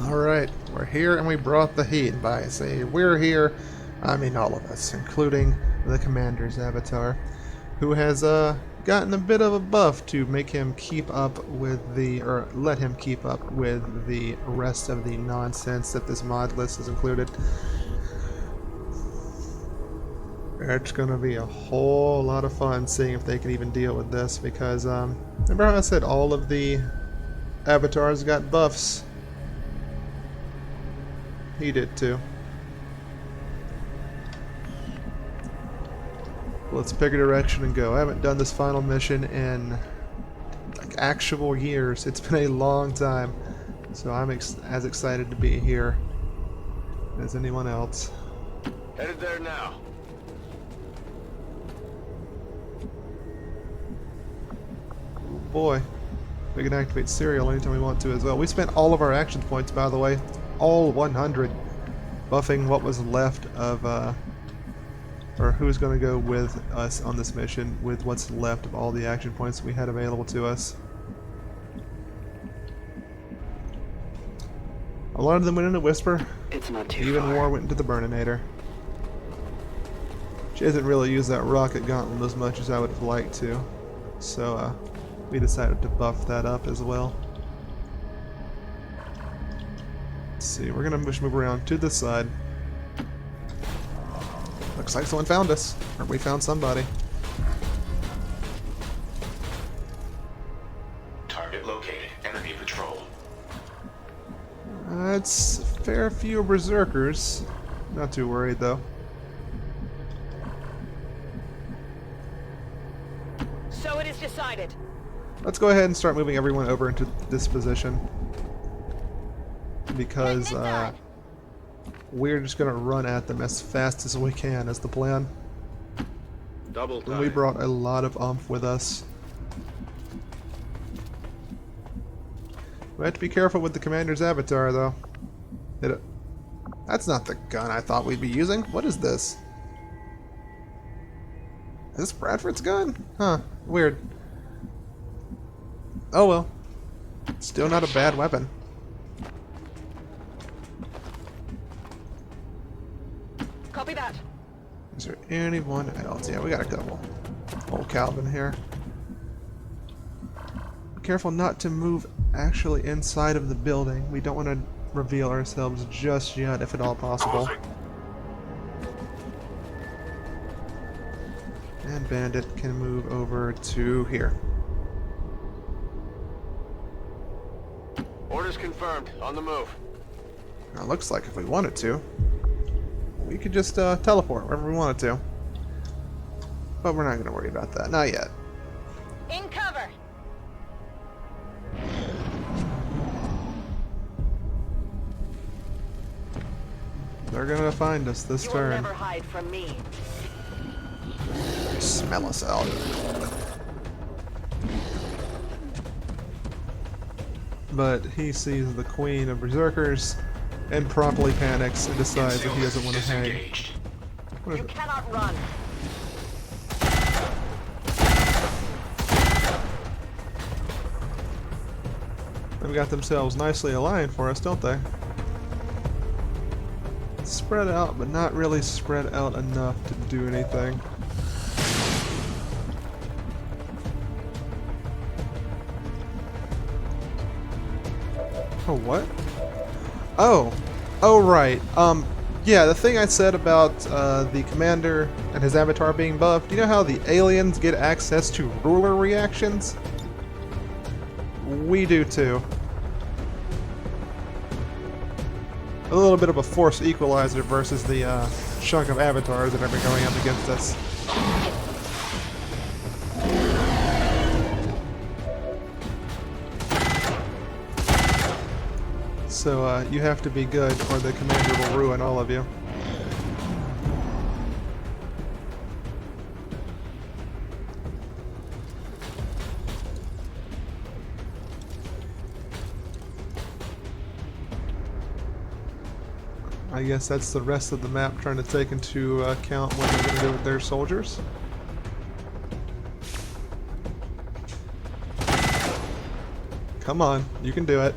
Alright, we're here and we brought the heat. By say we're here, I mean all of us, including the commander's avatar, who has gotten a bit of a buff to make him keep up with or let him keep up with the rest of the nonsense that this mod list has included. It's gonna be a whole lot of fun seeing if they can even deal with this because, remember how I said all of the avatars got buffs? He did too. Let's pick a direction and go. I haven't done this final mission in like actual years. It's been a long time. So I'm as excited to be here as anyone else. Headed there now. Oh boy. We can activate serial anytime we want to as well. We spent all of our action points, by the way. All 100. Buffing what was left of, or who's going to go with us on this mission with what's left of all the action points we had available to us. A lot of them went into Whisper. It's not too Even far. more went into the Burninator. She hasn't really used that rocket gauntlet as much as I would have liked to, so we decided to buff that up as well. Let's see, we're gonna just move around to this side. Looks like someone found us, or we found somebody. Target located. Enemy patrol. It's a fair few berserkers. Not too worried though. So it is decided. Let's go ahead and start moving everyone over into this position. Because we're just gonna run at them as fast as we can is the plan. Double And time. we brought a lot of oomph with us. We have to be careful with the commander's avatar though. That's not the gun I thought we'd be using. What is this? Is this Bradford's gun? Huh, weird. Oh well. Still not a bad weapon. Copy that. Is there anyone else? Yeah, we got a couple. Old Calvin here. Be careful not to move actually inside of the building. We don't want to reveal ourselves just yet, if at all possible. And Bandit can move over to here. Orders confirmed. On the move. Now, it looks like if we wanted to, we could just teleport wherever we wanted to. But we're not going to worry about that. Not yet. In cover. They're going to find us this You will turn. never hide from me. They smell us out. But he sees the queen of berserkers and promptly panics and decides that he doesn't want to hang. Disengaged. What is You it? cannot run. They've got themselves nicely aligned for us, don't they? Spread out, but not really spread out enough to do anything. Oh, what? Oh. Oh, right. Yeah, the thing I said about the commander and his avatar being buffed, you know how the aliens get access to ruler reactions? We do too. A little bit of a force equalizer versus the chunk of avatars that have been going up against us. So you have to be good or the commander will ruin all of you. I guess that's the rest of the map trying to take into account what they're going to do with their soldiers. Come on, you can do it.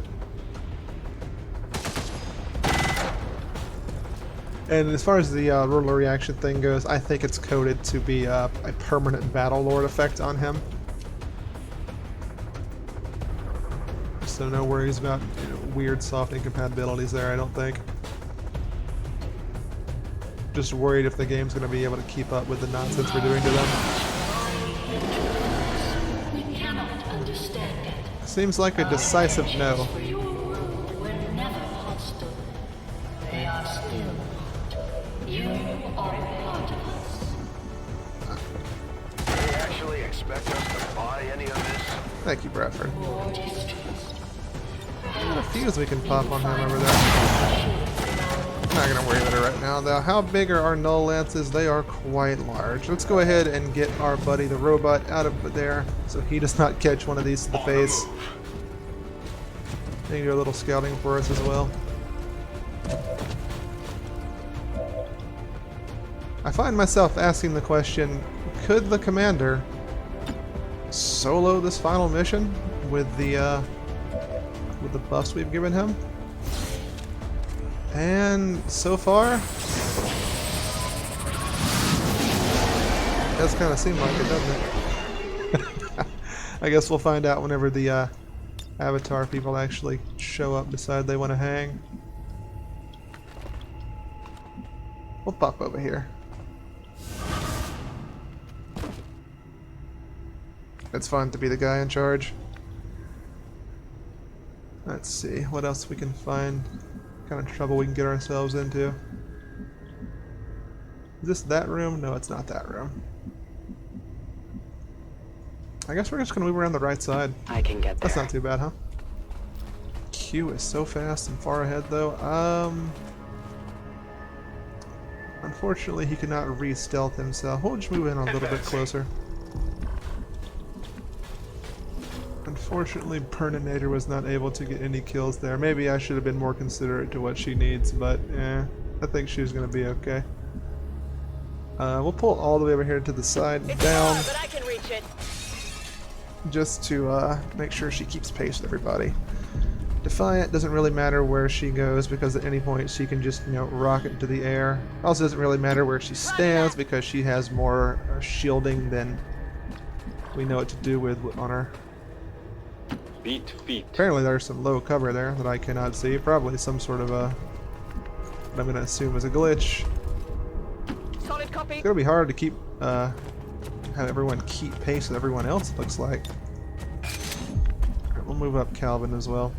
And as far as the ruler reaction thing goes, I think it's coded to be a permanent Battle Lord effect on him. So no worries about weird soft incompatibilities there, I don't think. Just worried if the game's going to be able to keep up with the nonsense we're doing to them. We cannot understand it. Seems like a decisive no. For your rule, we're never hostile. They are still not. You are a part of us. They actually expect us to buy any of this? Thank you, Bradford. More distrust. There's a fuse we can pop on him over there. I'm not going to worry about it right now, though. How big are our null lances? They are quite large. Let's go ahead and get our buddy the robot out of there so he does not catch one of these to the face. They can do a little scouting for us as well. I find myself asking the question, could the commander solo this final mission with the buffs we've given him? And so far, it does kind of seem like it, doesn't it? I guess we'll find out whenever the Avatar people actually show up, decide they want to hang. We'll pop over here. It's fun to be the guy in charge. Let's see what else we can find. Kind of trouble we can get ourselves into. Is this that room? No, it's not that room. I guess we're just gonna move around the right side. I can get there. That's not too bad, huh? Q is so fast and far ahead, though. Unfortunately, he cannot re-stealth himself. We'll just move in a little bit closer. Unfortunately, Perninator was not able to get any kills there. Maybe I should have been more considerate to what she needs, but I think she's going to be okay. We'll pull all the way over here to the side and It's down, far, but I can reach it. just to make sure she keeps pace with everybody. Defiant doesn't really matter where she goes because at any point she can just, rocket into the air. Also doesn't really matter where she stands because she has more shielding than we know what to do with on her. Beat feet. Apparently there's some low cover there that I cannot see. Probably some sort of what I'm going to assume is a glitch. Solid copy. It's going to be hard to keep, have everyone keep pace with everyone else, it looks like. Alright, we'll move up Calvin as well.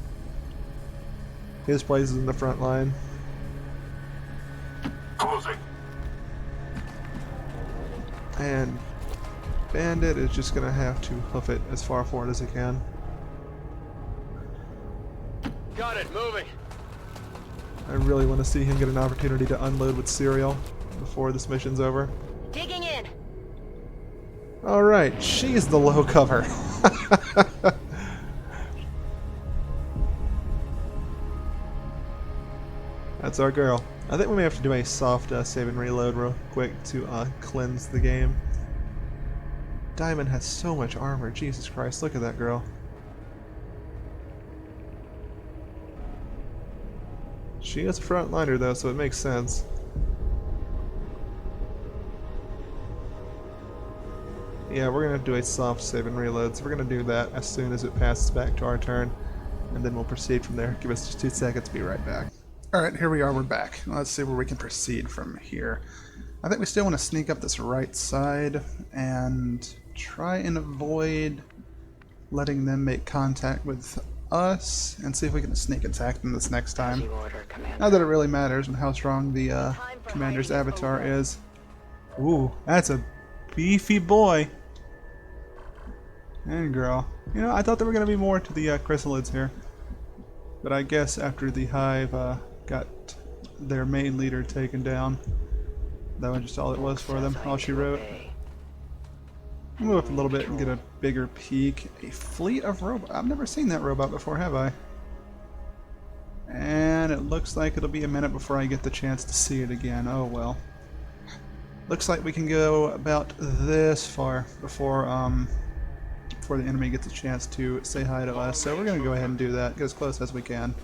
His place is in the front line. Closing. And Bandit is just going to have to hoof it as far forward as he can. Got it, moving. I really want to see him get an opportunity to unload with Serial before this mission's over. Digging in. Alright, she's the low cover. That's our girl. I think we may have to do a soft save and reload real quick to cleanse the game. Diamond has so much armor. Jesus Christ, look at that girl. She is a frontliner though, so it makes sense. Yeah, we're going to do a soft save and reload, so we're going to do that as soon as it passes back to our turn, and then we'll proceed from there. Give us just 2 seconds, be right back. Alright, here we are, we're back. Let's see where we can proceed from here. I think we still want to sneak up this right side and try and avoid letting them make contact with us and see if we can sneak attack them this next time. Order, Commander. Not that it really matters on how strong the commander's avatar is. Ooh, that's a beefy boy. And girl. You know, I thought there were going to be more to the chrysalids here. But I guess after the Hive got their main leader taken down, that was just all it was for them, all she wrote. Move up a little bit and get a bigger peek. A fleet of robots. I've never seen that robot before, have I? And it looks like it'll be a minute before I get the chance to see it again. Oh well. Looks like we can go about this far before before the enemy gets a chance to say hi to us. So we're going to go ahead and do that. Get as close as we can.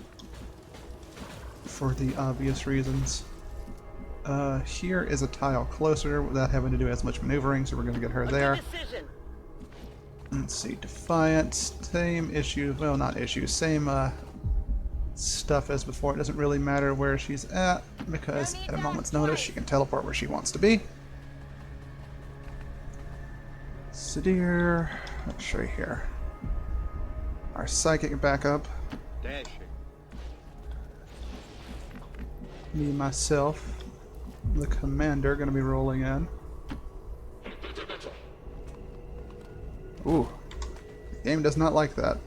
For the obvious reasons. Here is a tile closer without having to do as much maneuvering, so we're going to get her there. Decision. Let's see, Defiant, same issue, well not issue, same stuff as before. It doesn't really matter where she's at, because at a moment's notice she can teleport where she wants to be. Sadir, let's show you here. Our psychic backup. Me, myself, the commander, gonna be rolling in. Ooh, the game does not like that.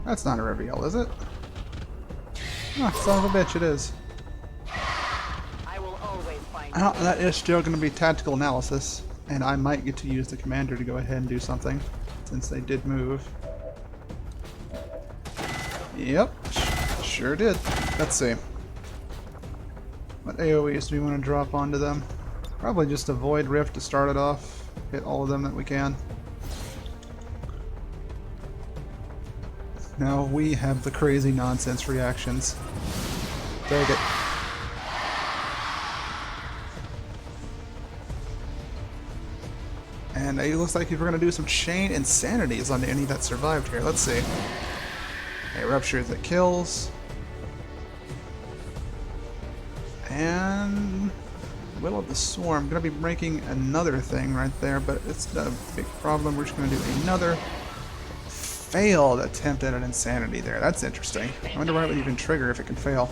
That's not a reveal, is it? Oh, son of a bitch, it is. I will always find Oh, that is still going to be tactical analysis, and I might get to use the commander to go ahead and do something, since they did move. Yep, sure did. Let's see. What AoEs do we want to drop onto them? Probably just a Void Rift to start it off. Hit all of them that we can. Now we have the crazy nonsense reactions. Take it. And it looks like we're going to do some chain insanities on any that survived here. Let's see. A rupture that kills. And Will of the Swarm. Going to be making another thing right there, but it's not a big problem. We're just going to do another failed attempt at an insanity there. That's interesting. I wonder why it would even trigger if it can fail.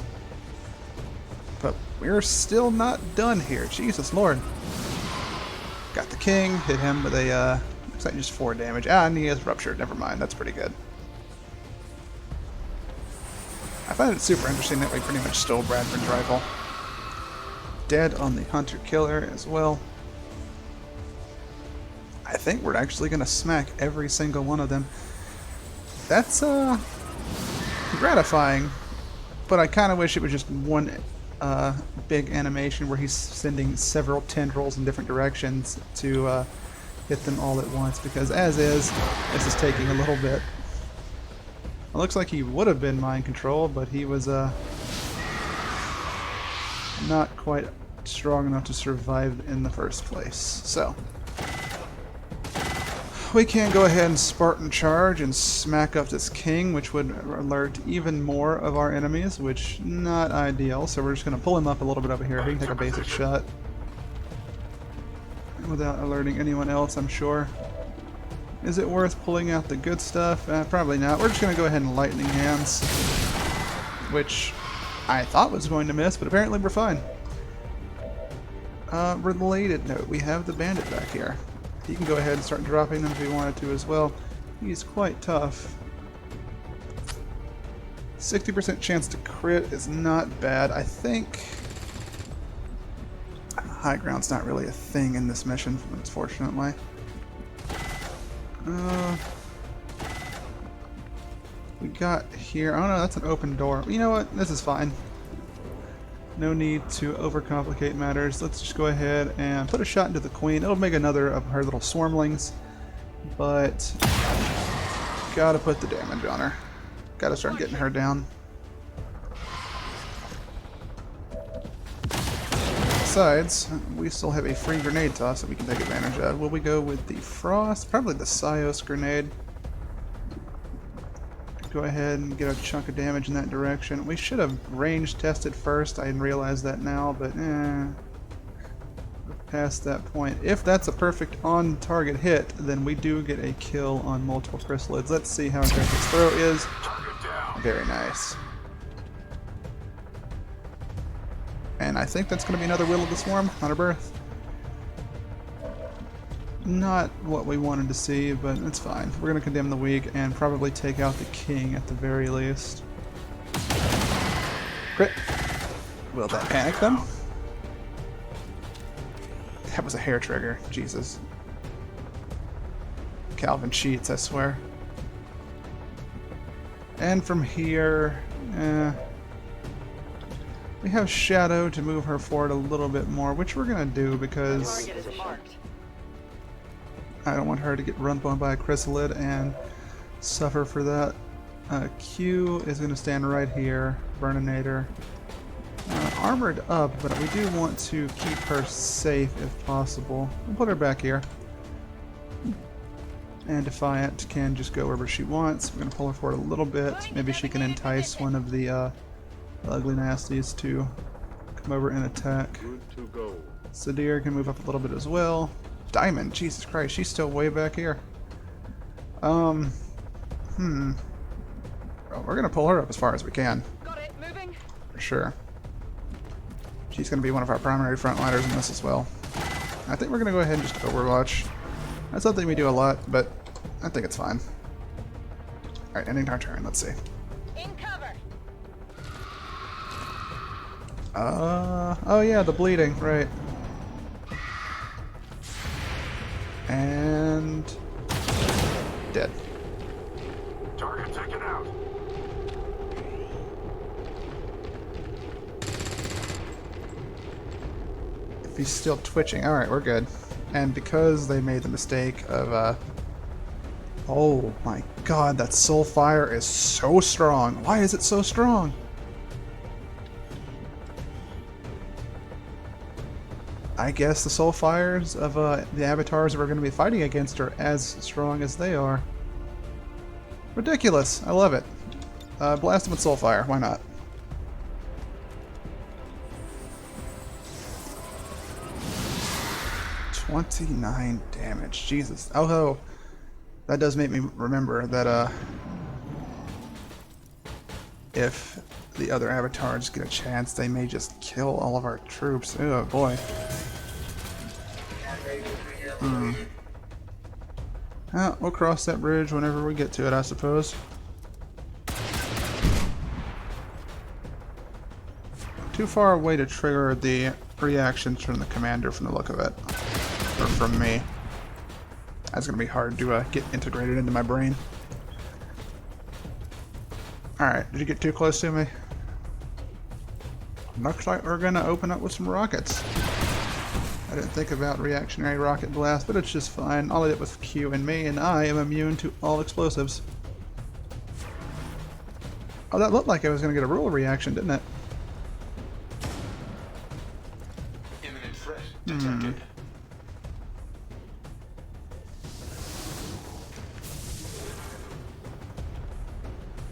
But we're still not done here. Jesus Lord. Got the king, hit him with a, looks like just 4 damage. Ah, and he is ruptured. Never mind. That's pretty good. I find it super interesting that we pretty much stole Bradford's rifle. Dead on the hunter-killer as well. I think we're actually going to smack every single one of them. That's gratifying, but I kind of wish it was just one big animation where he's sending several tendrils in different directions to hit them all at once, because as is, this is taking a little bit. It looks like he would have been mind control, but he was not quite strong enough to survive in the first place. So we can go ahead and Spartan charge and smack up this king, which would alert even more of our enemies, which not ideal. So we're just going to pull him up a little bit over here. He can take a basic shot without alerting anyone else, I'm sure. Is it worth pulling out the good stuff? Probably not. We're just going to go ahead and lightning hands, which I thought was going to miss, but apparently we're fine. Related note, we have the bandit back here. He can go ahead and start dropping them if he wanted to as well. He's quite tough. 60% chance to crit is not bad. I think high ground's not really a thing in this mission, unfortunately. We got here. Oh no, that's an open door. You know what? This is fine. No need to overcomplicate matters. Let's just go ahead and put a shot into the queen. It'll make another of her little swarmlings, but gotta put the damage on her. Gotta start getting her down. Besides, we still have a free grenade toss that we can take advantage of. Will we go with the Frost? Probably the Sios grenade. Go ahead and get a chunk of damage in that direction. We should have range tested first. I didn't realize that now, but past that point. If that's a perfect on-target hit, then we do get a kill on multiple chrysalids. Let's see how aggressive his throw is. Very nice. And I think that's going to be another Will of the Swarm on her birth. Not what we wanted to see, but it's fine. We're going to condemn the weak and probably take out the king at the very least. Crit. Will that panic them? That was a hair trigger. Jesus. Calvin cheats, I swear. And from here, we have Shadow to move her forward a little bit more, which we're going to do because Target is marked. I don't want her to get run by a chrysalid and suffer for that. Q is going to stand right here. Burninator. Armored up, but we do want to keep her safe if possible. We'll put her back here. And Defiant can just go wherever she wants. We're going to pull her forward a little bit. Maybe she can entice one of the ugly nasties to come over and attack. Good to go. Sadir can move up a little bit as well. Diamond, Jesus Christ, she's still way back here. Well, we're going to pull her up as far as we can. Got it. Moving. For sure. She's going to be one of our primary frontliners in this as well. I think we're going to go ahead and just Overwatch. That's something we do a lot, but I think it's fine. Alright, ending our turn. Let's see. In cover. Oh yeah, the bleeding, right. And... dead. Target taken out. If he's still twitching, alright, we're good. And because they made the mistake of, oh my god, that Soulfire is so strong. Why is it so strong? I guess the Soulfires of the avatars that we're going to be fighting against are as strong as they are. Ridiculous. I love it. Blast them with Soulfire. Why not? $29 damage. Jesus. Oh, that does make me remember that if the other avatars get a chance, they may just kill all of our troops. Oh boy. We'll cross that bridge whenever we get to it, I suppose. Too far away to trigger the reactions from the commander from the look of it. Or from me. That's gonna be hard to get integrated into my brain. Alright, did you get too close to me? Looks like we're gonna open up with some rockets. I didn't think about reactionary rocket blast, but it's just fine. All I did was Q and me, and I am immune to all explosives. Oh, that looked like I was gonna get a rule reaction, didn't it? Imminent threat detected.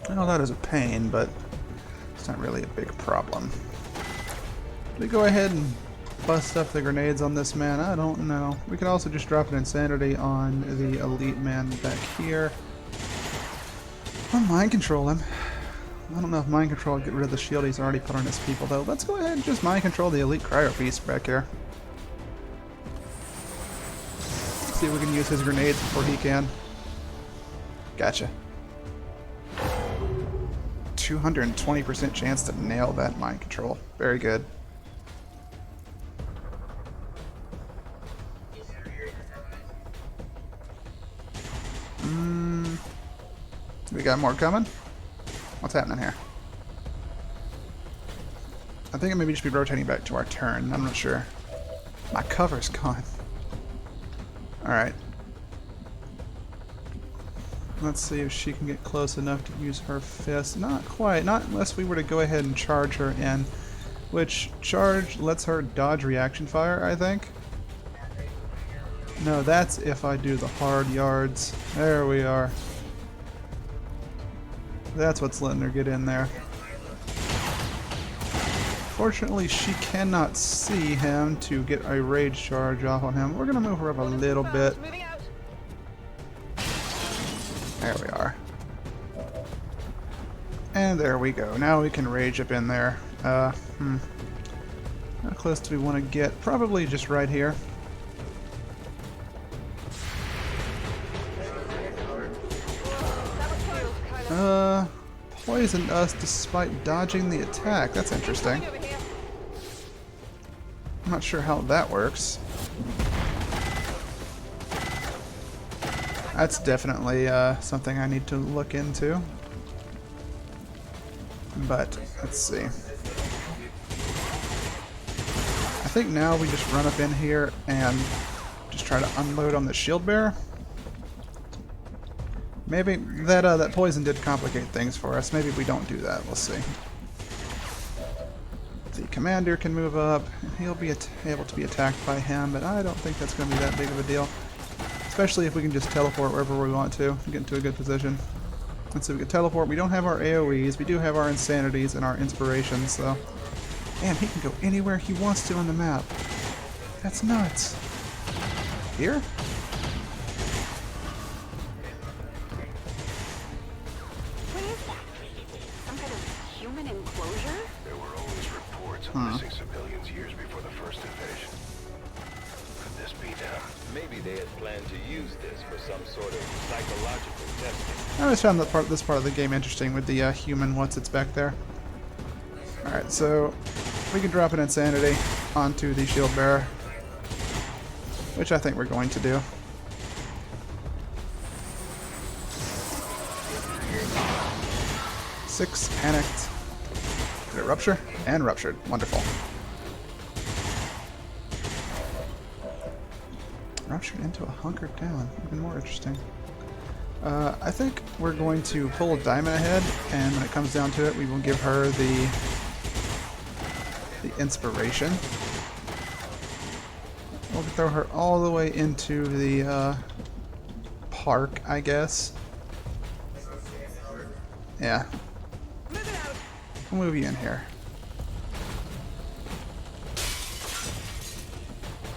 Well, that is a pain, but it's not really a big problem. Did we go ahead and bust up the grenades on this man? I don't know. We could also just drop an insanity on the elite man back here. Or mind control him. I don't know if mind control will get rid of the shield he's already put on his people, though. Let's go ahead and just mind control the elite cryo piece back here. See if we can use his grenades before he can. Gotcha. 220% chance to nail that mind control. Very good. We got more coming? What's happening here? I think I maybe just be rotating back to our turn. I'm not sure. My cover's gone. Alright. Let's see if she can get close enough to use her fist. Not quite. Not unless we were to go ahead and charge her in. Which, charge lets her dodge reaction fire, I think. No, that's if I do the hard yards. There we are. That's what's letting her get in there. Fortunately, she cannot see him to get a rage charge off on him. We're going to move her up a little bit. Moving out. There we are. And there we go. Now we can rage up in there. How close do we want to get? Probably just right here. Poisoned us despite dodging the attack. That's interesting. Over here. I'm not sure how that works. That's definitely something I need to look into. But, let's see. I think now we just run up in here and just try to unload on the shield bearer. Maybe that poison did complicate things for us. Maybe we don't do that. We'll see. The commander can move up. He'll be able to be attacked by him, but I don't think that's going to be that big of a deal. Especially if we can just teleport wherever we want to and get into a good position. And so we can teleport. We don't have our AoEs. We do have our Insanities and our Inspirations, so... Man, he can go anywhere he wants to on the map. That's nuts. Here? What is that? Some kind of human enclosure? There were always reports of missing civilians years before the first invasion. Could this be them? Maybe they had planned to use this for some sort of psychological testing. I always found this part of the game interesting with the human what's-its back there. Alright, so we can drop an Insanity onto the Shield Bearer, which I think we're going to do. Six, panicked. Did it rupture? And ruptured. Wonderful. Ruptured into a hunkered down. Even more interesting. I think we're going to pull a Diamond ahead, and when it comes down to it, we will give her the Inspiration. We'll throw her all the way into the park, I guess. Yeah. We'll move you in here.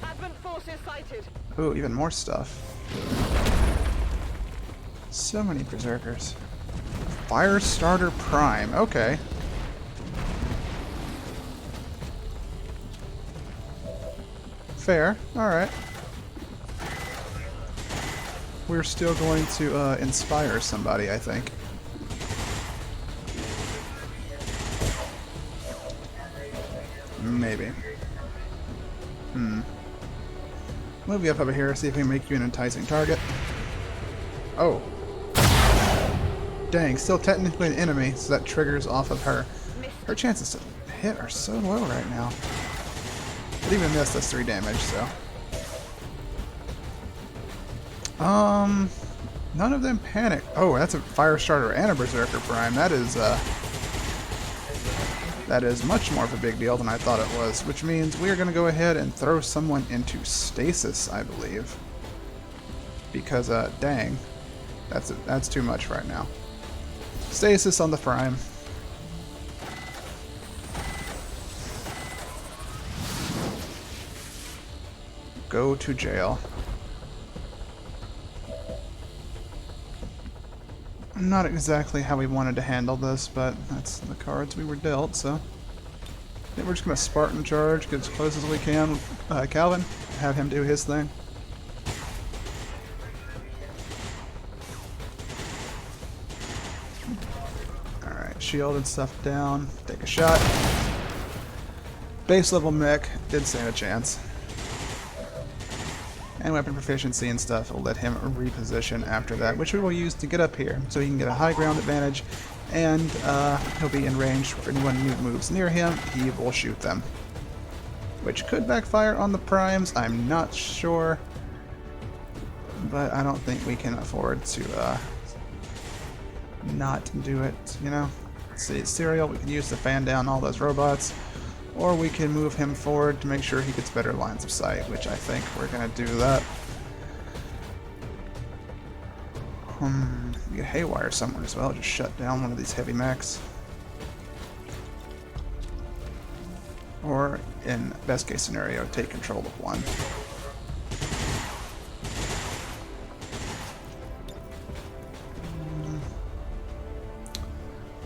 Advent forces sighted. Ooh, even more stuff. So many Berserkers. Firestarter Prime. Okay. Fair. Alright. We're still going to inspire somebody, I think. Maybe. Move you up over here, see if we can make you an enticing target. Oh. Dang, still technically an enemy, so that triggers off of her. Her chances to hit are so low right now. But even this does 3 damage, so. None of them panic. Oh, that's a Firestarter and a Berserker Prime. That is much more of a big deal than I thought it was, which means we are going to go ahead and throw someone into stasis, I believe. Because, dang, that's too much right now. Stasis on the Prime. Go to jail. Not exactly how we wanted to handle this, but that's the cards we were dealt, so... I think we're just going to Spartan charge, get as close as we can with Calvin, have him do his thing. Alright, shield and stuff down, take a shot. Base level mech, did stand a chance. And weapon proficiency and stuff will let him reposition after that, which we will use to get up here, so he can get a high ground advantage, and he'll be in range for anyone who moves near him. He will shoot them, which could backfire on the primes. I'm not sure, but I don't think we can afford to not do it. You know, let's see, Serial. We can use to fan down all those robots. Or we can move him forward to make sure he gets better lines of sight, which I think we're going to do that. We get Haywire somewhere as well, just shut down one of these heavy mechs. Or, in best case scenario, take control of one.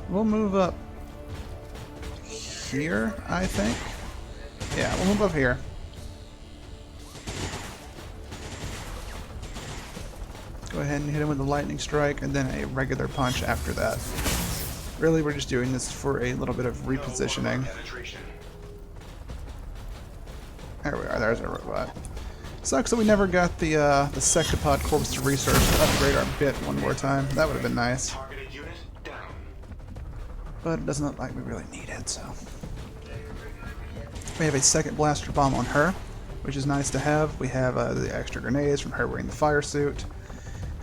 We'll move up here, I think. Yeah, we'll move up here. Go ahead and hit him with a lightning strike and then a regular punch after that. Really, we're just doing this for a little bit of repositioning. There we are, there's our robot. Sucks that we never got the Sectopod Corpse to Research to upgrade our bit one more time. That would have been nice. But it doesn't look like we really need it, so. We have a second blaster bomb on her, which is nice to have. We have the extra grenades from her wearing the fire suit.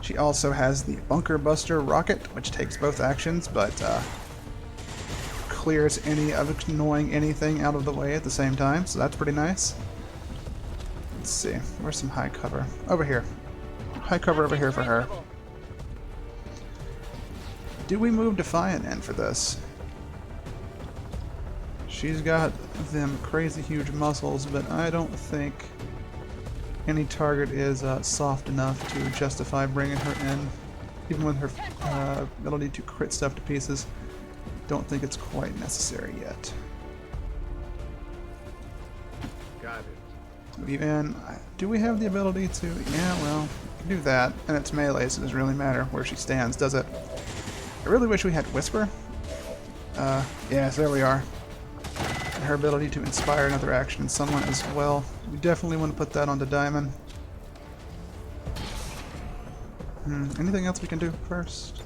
She She also has the Bunker Buster rocket, which takes both actions, but clears any of annoying anything out of the way at the same time, so that's pretty nice. Let's see, where's some high cover? Over here. High cover over here for her. Do we move Defiant in for this? She's got them crazy huge muscles, but I don't think any target is soft enough to justify bringing her in. Even with her ability to crit stuff to pieces, don't think it's quite necessary yet. Got it. Move in. Do we have the ability to? Yeah, well, we can do that. And it's melee, so it doesn't really matter where she stands, does it? I really wish we had Whisper. Yes, there we are. And her ability to inspire another action in someone as well. We definitely want to put that onto Diamond. Anything else we can do first?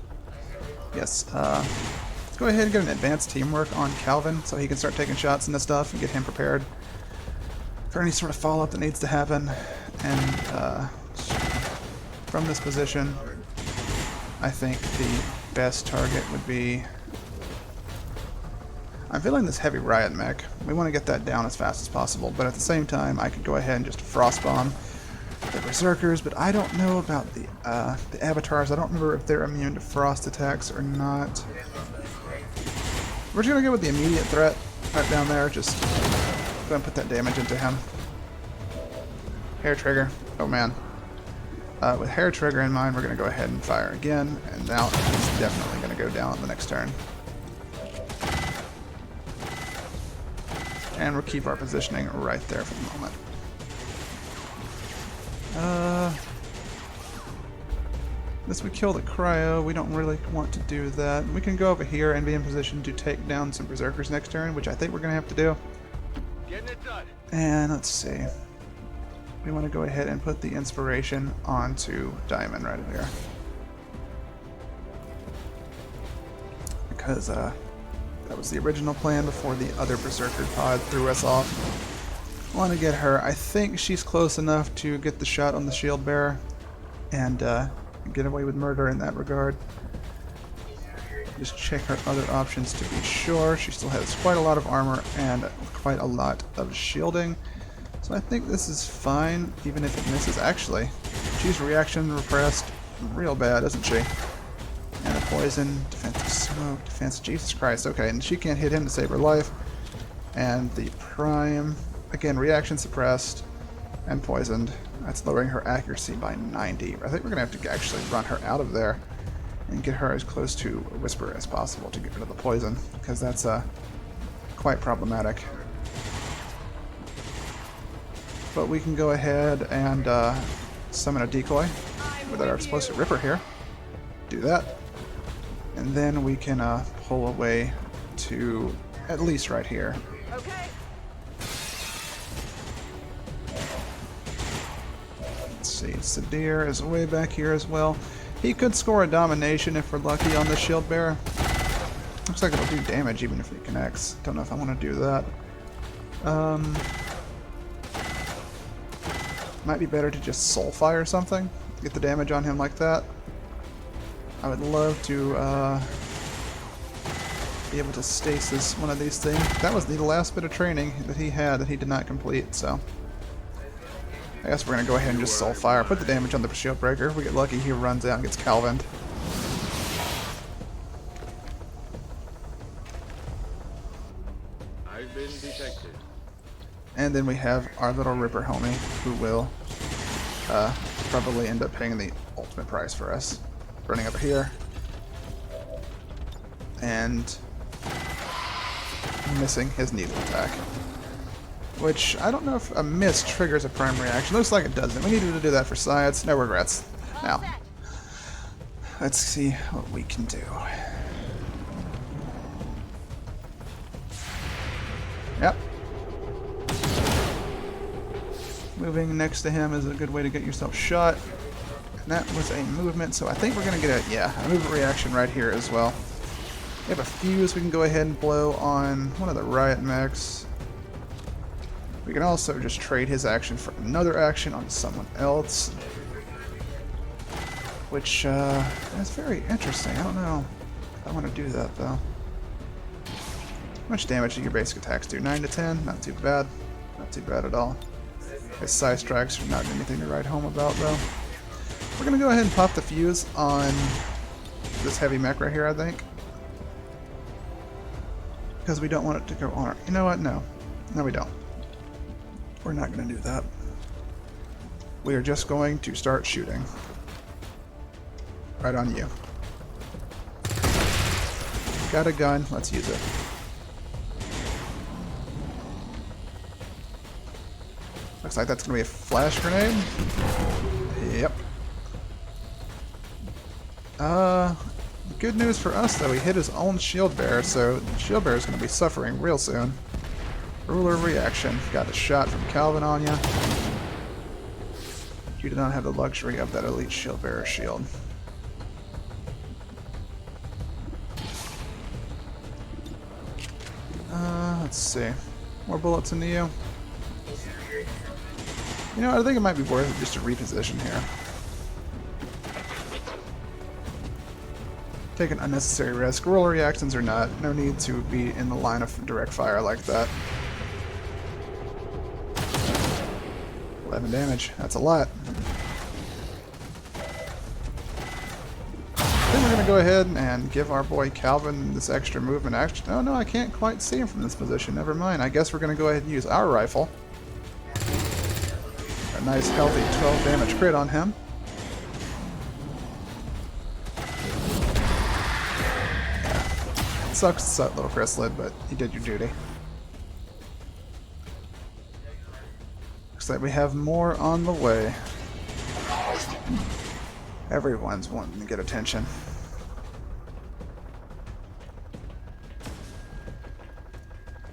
Yes, let's go ahead and get an advanced teamwork on Calvin so he can start taking shots into stuff and get him prepared for any sort of follow-up that needs to happen. And from this position, I think the best target would be... I'm feeling this heavy riot mech. We want to get that down as fast as possible, but at the same time, I could go ahead and just frost bomb the berserkers. But I don't know about the avatars. I don't remember if they're immune to frost attacks or not. We're just gonna go with the immediate threat right down there. Just go and put that damage into him. Hair trigger. Oh man. With hair trigger in mind, we're gonna go ahead and fire again, and now it's definitely gonna go down the next turn. And we'll keep our positioning right there for the moment. Unless we kill the cryo, we don't really want to do that. We can go over here and be in position to take down some berserkers next turn, which I think we're going to have to do. Getting it done. And let's see. We want to go ahead and put the inspiration onto Diamond right here. Because that was the original plan before the other berserker pod threw us off. Want to get her. I think she's close enough to get the shot on the shield bearer and get away with murder in that regard. Just check her other options to be sure. She still has quite a lot of armor and quite a lot of shielding. So I think this is fine, even if it misses. Actually, she's reaction repressed real bad, isn't she? And a poison, defensive smoke, defense. Jesus Christ, okay, and she can't hit him to save her life. And the prime, again, reaction suppressed and poisoned. That's lowering her accuracy by 90. I think we're going to have to actually run her out of there and get her as close to Whisper as possible to get rid of the poison, because that's quite problematic. But we can go ahead and summon a decoy with our explosive ripper here. Do that. And then we can pull away to at least right here. Okay. Let's see, Sadir is way back here as well. He could score a domination if we're lucky on the shield bearer. Looks like it'll do damage even if it connects. Don't know if I want to do that. Might be better to just soul fire something. Get the damage on him like that. I would love to be able to stasis one of these things. That was the last bit of training that he had that he did not complete, so I guess we're going to go ahead and just soul fire. Put the damage on the shield breaker. If we get lucky, he runs out and gets Calvined. I've been detected. And then we have our little Ripper homie, who will probably end up paying the ultimate price for us. Running over here. And missing his needle attack. Which, I don't know if a miss triggers a prime reaction. Looks like it doesn't. We needed to do that for science. No regrets. Now, let's see what we can do. Yep. Moving next to him is a good way to get yourself shot. And that was a movement, so I think we're going to get a movement reaction right here as well. We have a fuse we can go ahead and blow on one of the riot mechs. We can also just trade his action for another action on someone else. which is very interesting. I don't know if I want to do that, though. How much damage do your basic attacks do? 9 to 10? Not too bad. Not too bad at all. His side strikes are not anything to write home about, though. We're going to go ahead and pop the fuse on this heavy mech right here, I think. Because we don't want it to go on. You know what? No. No, we don't. We're not going to do that. We are just going to start shooting. Right on you. Got a gun. Let's use it. Looks like that's going to be a flash grenade. Yep. Good news for us, though. He hit his own shield bearer, so the shield bearer is going to be suffering real soon. Ruler reaction. Got a shot from Calvin on ya. You do not have the luxury of that elite shield bearer shield. Let's see. More bullets into you. You know, I think it might be worth it just to reposition here. Take an unnecessary risk. Roller reactions or not, no need to be in the line of direct fire like that. 11 damage. That's a lot. Then we're going to go ahead and give our boy Calvin this extra movement action. Oh no, I can't quite see him from this position. Never mind. I guess we're going to go ahead and use our rifle. A nice healthy 12 damage crit on him. Sucks to suck, little chrysalid, but you did your duty. Looks like we have more on the way. Everyone's wanting to get attention.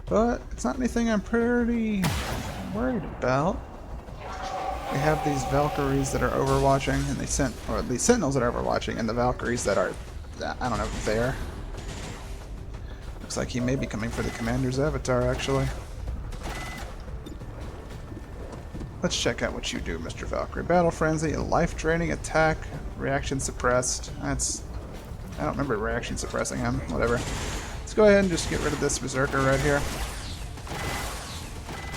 But it's not anything I'm pretty worried about. We have these Valkyries that are overwatching, and these Sentinels that are overwatching, and the Valkyries that are, I don't know, there. Looks like he may be coming for the Commander's avatar, actually. Let's check out what you do, Mr. Valkyrie. Battle Frenzy, a life-draining attack, reaction suppressed. I don't remember reaction suppressing him. Whatever. Let's go ahead and just get rid of this Berserker right here.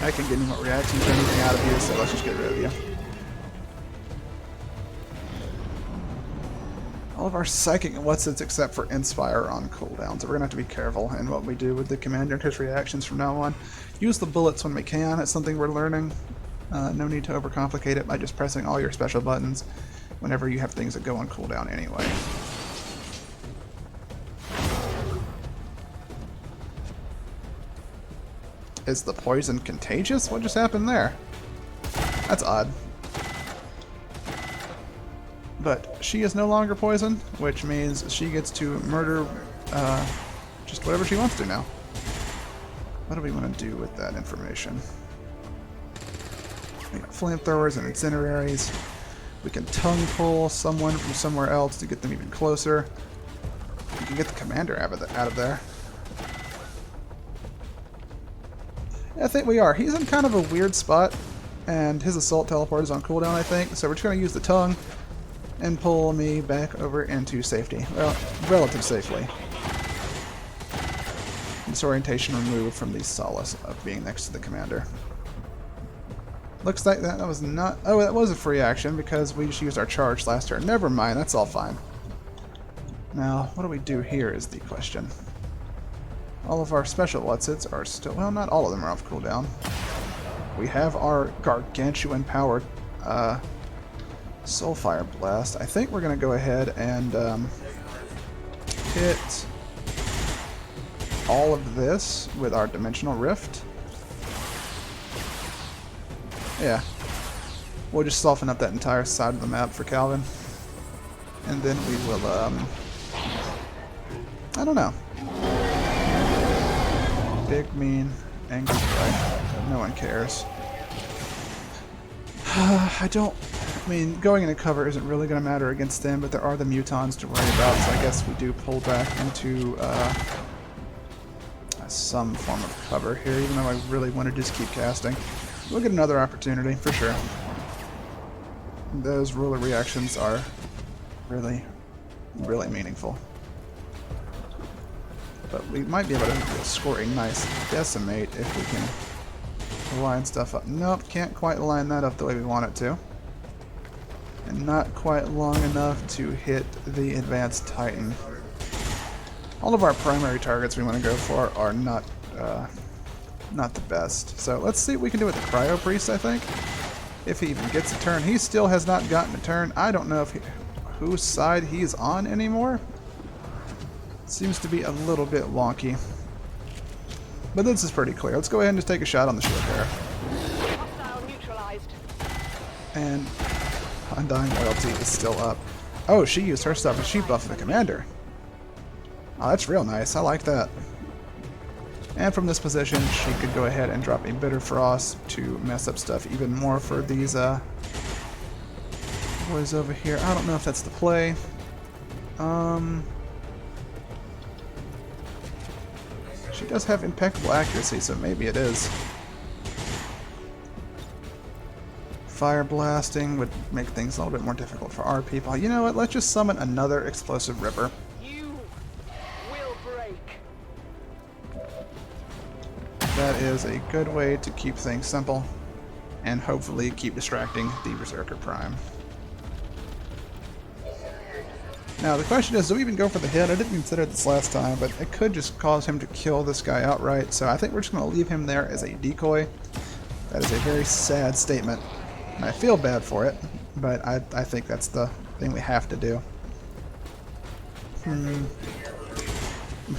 I can get any more reactions or anything out of you, so let's just get rid of you. All of our psychic and what's-its except for Inspire are on cooldown, so we're going to have to be careful in what we do with the Commander and his reactions from now on. Use the bullets when we can. It's something we're learning. No need to overcomplicate it by just pressing all your special buttons whenever you have things that go on cooldown anyway. Is the poison contagious? What just happened there? That's odd. But she is no longer poisoned, which means she gets to murder just whatever she wants to now. What do we want to do with that information? We got flamethrowers and incendiaries. We can tongue pull someone from somewhere else to get them even closer. We can get the Commander out of there. I think we are. He's in kind of a weird spot, and his assault teleport is on cooldown, I think. So we're just going to use the tongue and pull me back over into safety. Well, relative safely. Disorientation removed from the solace of being next to the Commander. Looks like that was not... Oh, that was a free action because we just used our charge last turn. Never mind, that's all fine. Now, what do we do here is the question. All of our special whatsits are still... Well, not all of them are off cooldown. We have our gargantuan-powered Soulfire Blast. I think we're going to go ahead and hit all of this with our Dimensional Rift. Yeah. We'll just soften up that entire side of the map for Calvin. And then we will, I don't know. Big, mean, angry guy. No one cares. I mean, going into cover isn't really going to matter against them, but there are the mutons to worry about, so I guess we do pull back into some form of cover here, even though I really want to just keep casting. We'll get another opportunity, for sure. Those ruler reactions are really, really meaningful. But we might be able to score a nice decimate if we can line stuff up. Nope, can't quite line that up the way we want it to. And not quite long enough to hit the Advanced Titan. All of our primary targets we want to go for are not the best. So let's see what we can do with the Cryo Priest, I think. If he even gets a turn. He still has not gotten a turn. I don't know if whose side he's on anymore. Seems to be a little bit wonky. But this is pretty clear. Let's go ahead and just take a shot on the ship there. Hostile neutralized. And Undying Loyalty is still up. Oh, she used her stuff and she buffed the commander. Oh, that's real nice. I like that. And from this position, she could go ahead and drop a Bitter Frost to mess up stuff even more for these boys over here. I don't know if that's the play. She does have impeccable accuracy, so maybe it is. Fire blasting would make things a little bit more difficult for our people. You know what? Let's just summon another Explosive Ripper. You will break. That is a good way to keep things simple and hopefully keep distracting the Berserker Prime. Now the question is, do we even go for the hit? I didn't consider this last time, but it could just cause him to kill this guy outright, so I think we're just going to leave him there as a decoy. That is a very sad statement, and I feel bad for it, but I think that's the thing we have to do. From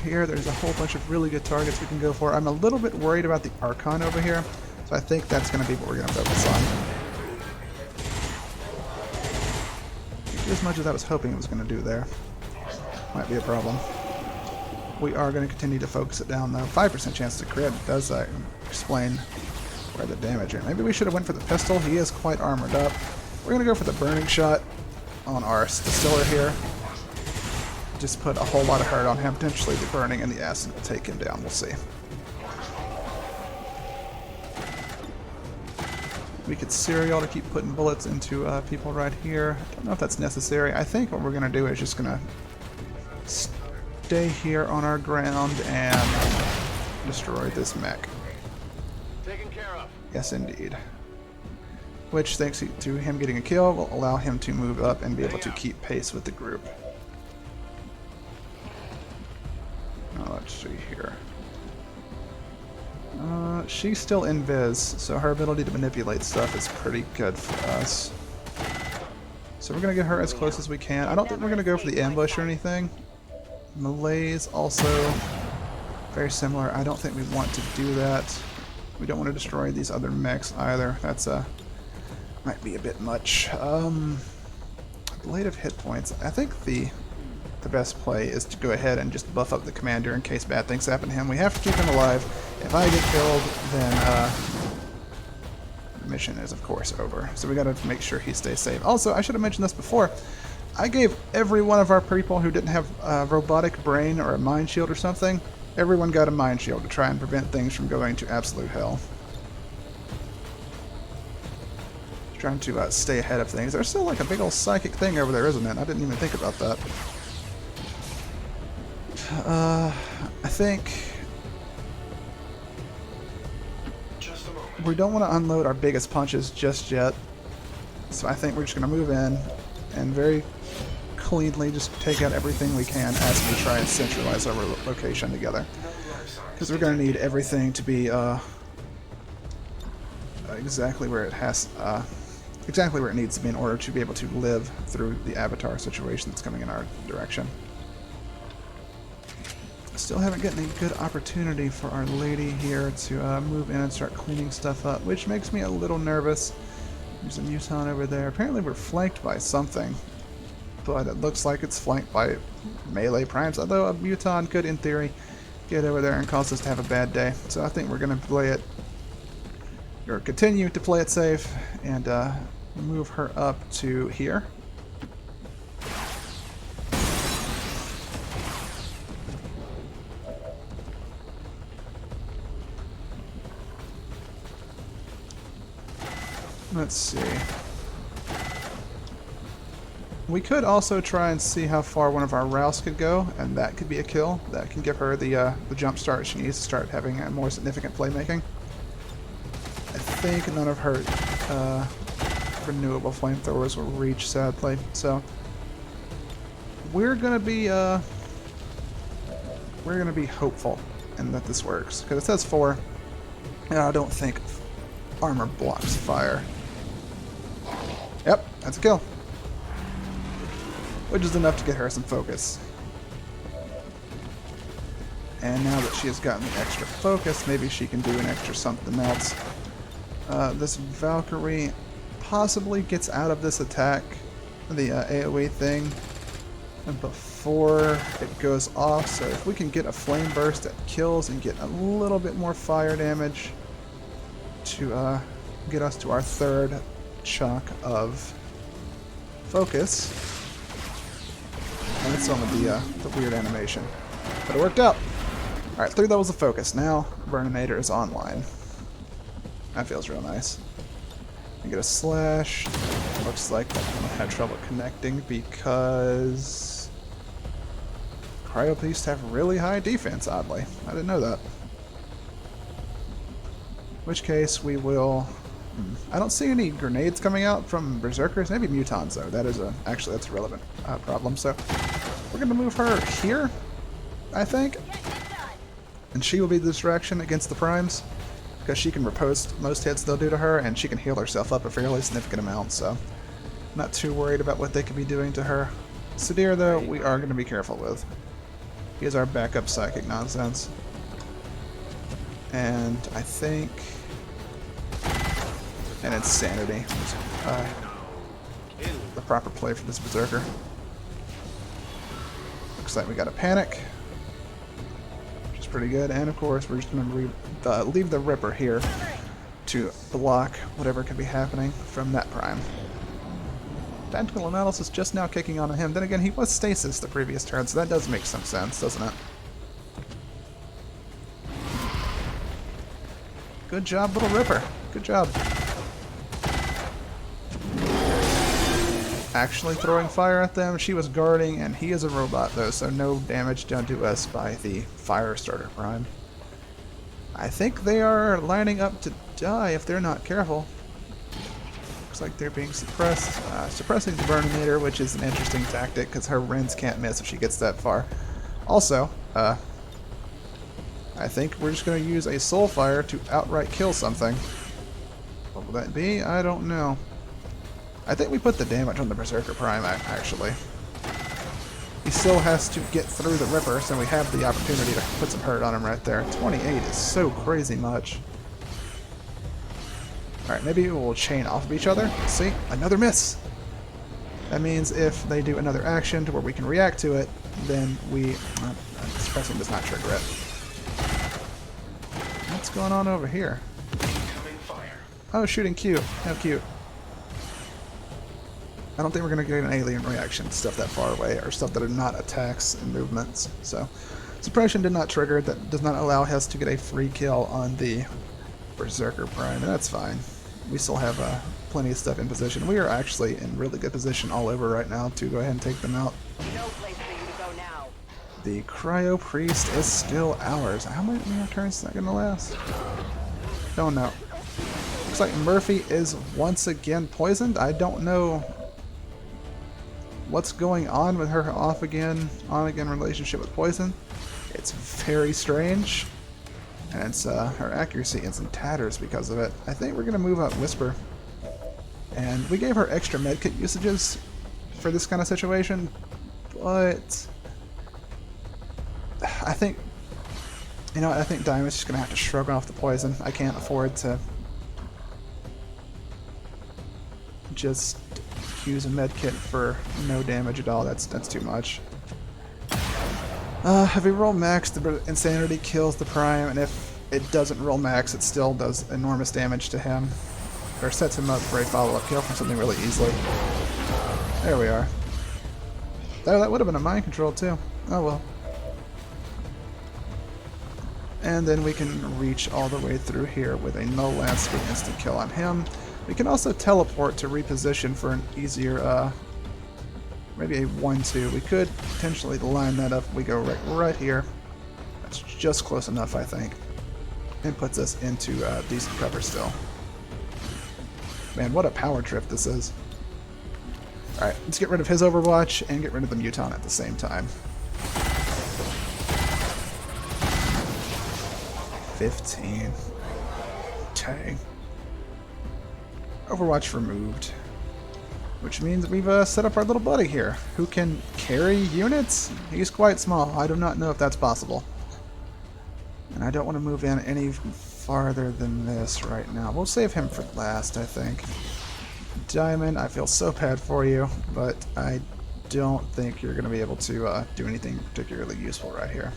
here, there's a whole bunch of really good targets we can go for. I'm a little bit worried about the Archon over here, so I think that's going to be what we're going to focus on. As much as I was hoping it was going to do there. Might be a problem. We are going to continue to focus it down though. 5% chance to crit does explain where the damage is. Maybe we should have went for the pistol. He is quite armored up. We're going to go for the burning shot on our distiller here. Just put a whole lot of hurt on him. Potentially the burning and the acid will take him down. We'll see. We could serial to keep putting bullets into people right here. I don't know if that's necessary. I think what we're going to do is just going to stay here on our ground and destroy this mech. Taken care of. Yes, indeed. Which, thanks to him getting a kill, will allow him to move up and be able to keep pace with the group. Now, let's see here. She's still invis, so her ability to manipulate stuff is pretty good for us. So we're going to get her as close as we can. I don't think we're going to go for the ambush or anything. Malaise also very similar. I don't think we want to do that. We don't want to destroy these other mechs either. That's might be a bit much. Blade of hit points. I think the best play is to go ahead and just buff up the commander in case bad things happen to him. We have to keep him alive. If I get killed, then the mission is of course over. So we gotta make sure he stays safe. Also, I should have mentioned this before. I gave every one of our people who didn't have a robotic brain or a mind shield or something, everyone got a mind shield to try and prevent things from going to absolute hell. Trying to stay ahead of things. There's still like a big old psychic thing over there, isn't it? I didn't even think about that. I think we don't want to unload our biggest punches just yet, so I think we're just going to move in and very cleanly just take out everything we can as we try and centralize our location together, because we're going to need everything to be exactly where it has exactly where it needs to be in order to be able to live through the Avatar situation that's coming in our direction. Still haven't gotten a good opportunity for our lady here to move in and start cleaning stuff up, which makes me a little nervous. There's a Muton over there. Apparently we're flanked by something, but it looks like it's flanked by melee primes, although a Muton could, in theory, get over there and cause us to have a bad day. So I think we're going to play it, or continue to play it safe, and move her up to here. Let's see. We could also try and see how far one of our Rouse could go, and that could be a kill. That can give her the jump start she needs to start having a more significant playmaking. I think none of her renewable flamethrowers will reach, sadly. So we're gonna be hopeful and that this works, because it says 4, and I don't think armor blocks fire. Yep, that's a kill. Which is enough to get her some focus. And now that she has gotten the extra focus, maybe she can do an extra something else. This Valkyrie possibly gets out of this attack, the AoE thing, before it goes off. So if we can get a flame burst that kills and get a little bit more fire damage to get us to our third chunk of focus. And it's on with the weird animation. But it worked out! Alright, 3 levels of focus. Now, Burninator is online. That feels real nice. I get a slash. Looks like I'm gonna have trouble connecting because Cryo Beasts have really high defense, oddly. I didn't know that. In which case, we will... I don't see any grenades coming out from Berserkers. Maybe Mutons, though. That is actually, that's a relevant problem. So we're going to move her here, I think. And she will be the distraction against the Primes, because she can riposte most hits they'll do to her, and she can heal herself up a fairly significant amount. So not too worried about what they could be doing to her. Sadir, though, we are going to be careful with. He is our backup psychic nonsense. And I think... and Insanity. The proper play for this Berserker. Looks like we got a Panic, which is pretty good. And of course, we're just going to leave the Ripper here to block whatever could be happening from that Prime. Tactical Analysis just now kicking on him. Then again, he was Stasis the previous turn, so that does make some sense, doesn't it? Good job, little Ripper. Good job. Actually throwing fire at them. She was guarding, and he is a robot, though, so no damage done to us by the Firestarter Prime. I think they are lining up to die if they're not careful. Looks like they're being suppressed. Suppressing the Burninator, which is an interesting tactic, because her Rens can't miss if she gets that far. Also, I think we're just going to use a Soulfire to outright kill something. What will that be? I don't know. I think we put the damage on the Berserker Prime, actually. He still has to get through the Ripper, so we have the opportunity to put some hurt on him right there. 28 is so crazy much. Alright, maybe we'll chain off of each other. See? Another miss! That means if they do another action to where we can react to it, then we... suppressing does not trigger it. What's going on over here? Oh, shooting Q. How cute. I don't think we're going to get an alien reaction, stuff that far away, or stuff that are not attacks and movements. So, suppression did not trigger. That does not allow us to get a free kill on the Berserker Prime, and that's fine. We still have plenty of stuff in position. We are actually in really good position all over right now to go ahead and take them out. No place for you to go now. The Cryo Priest is still ours. How many more turns is that going to last? Don't know. Looks like Murphy is once again poisoned. I don't know what's going on with her off-again, on-again relationship with poison. It's very strange. And it's her accuracy is in tatters because of it. I think we're going to move out Whisper. And we gave her extra medkit usages for this kind of situation, but I think, you know, I think Diamond's just going to have to shrug off the poison. I can't afford to just use a medkit for no damage at all. That's too much. If we roll max, the Insanity kills the Prime, and if it doesn't roll max, it still does enormous damage to him. Or sets him up for a follow-up kill from something really easily. There we are. That would have been a mind control too. Oh well. And then we can reach all the way through here with a Null Lance for instant kill on him. We can also teleport to reposition for an easier maybe a 1-2. We could potentially line that up. We go right here. That's just close enough, I think. And puts us into decent cover still. Man, what a power trip this is. Alright, let's get rid of his Overwatch and get rid of the Muton at the same time. 15. Dang. Overwatch removed. Which means we've set up our little buddy here, who can carry units? He's quite small. I do not know if that's possible. And I don't want to move in any farther than this right now. We'll save him for last, I think. Diamond, I feel so bad for you, but I don't think you're going to be able to do anything particularly useful right here.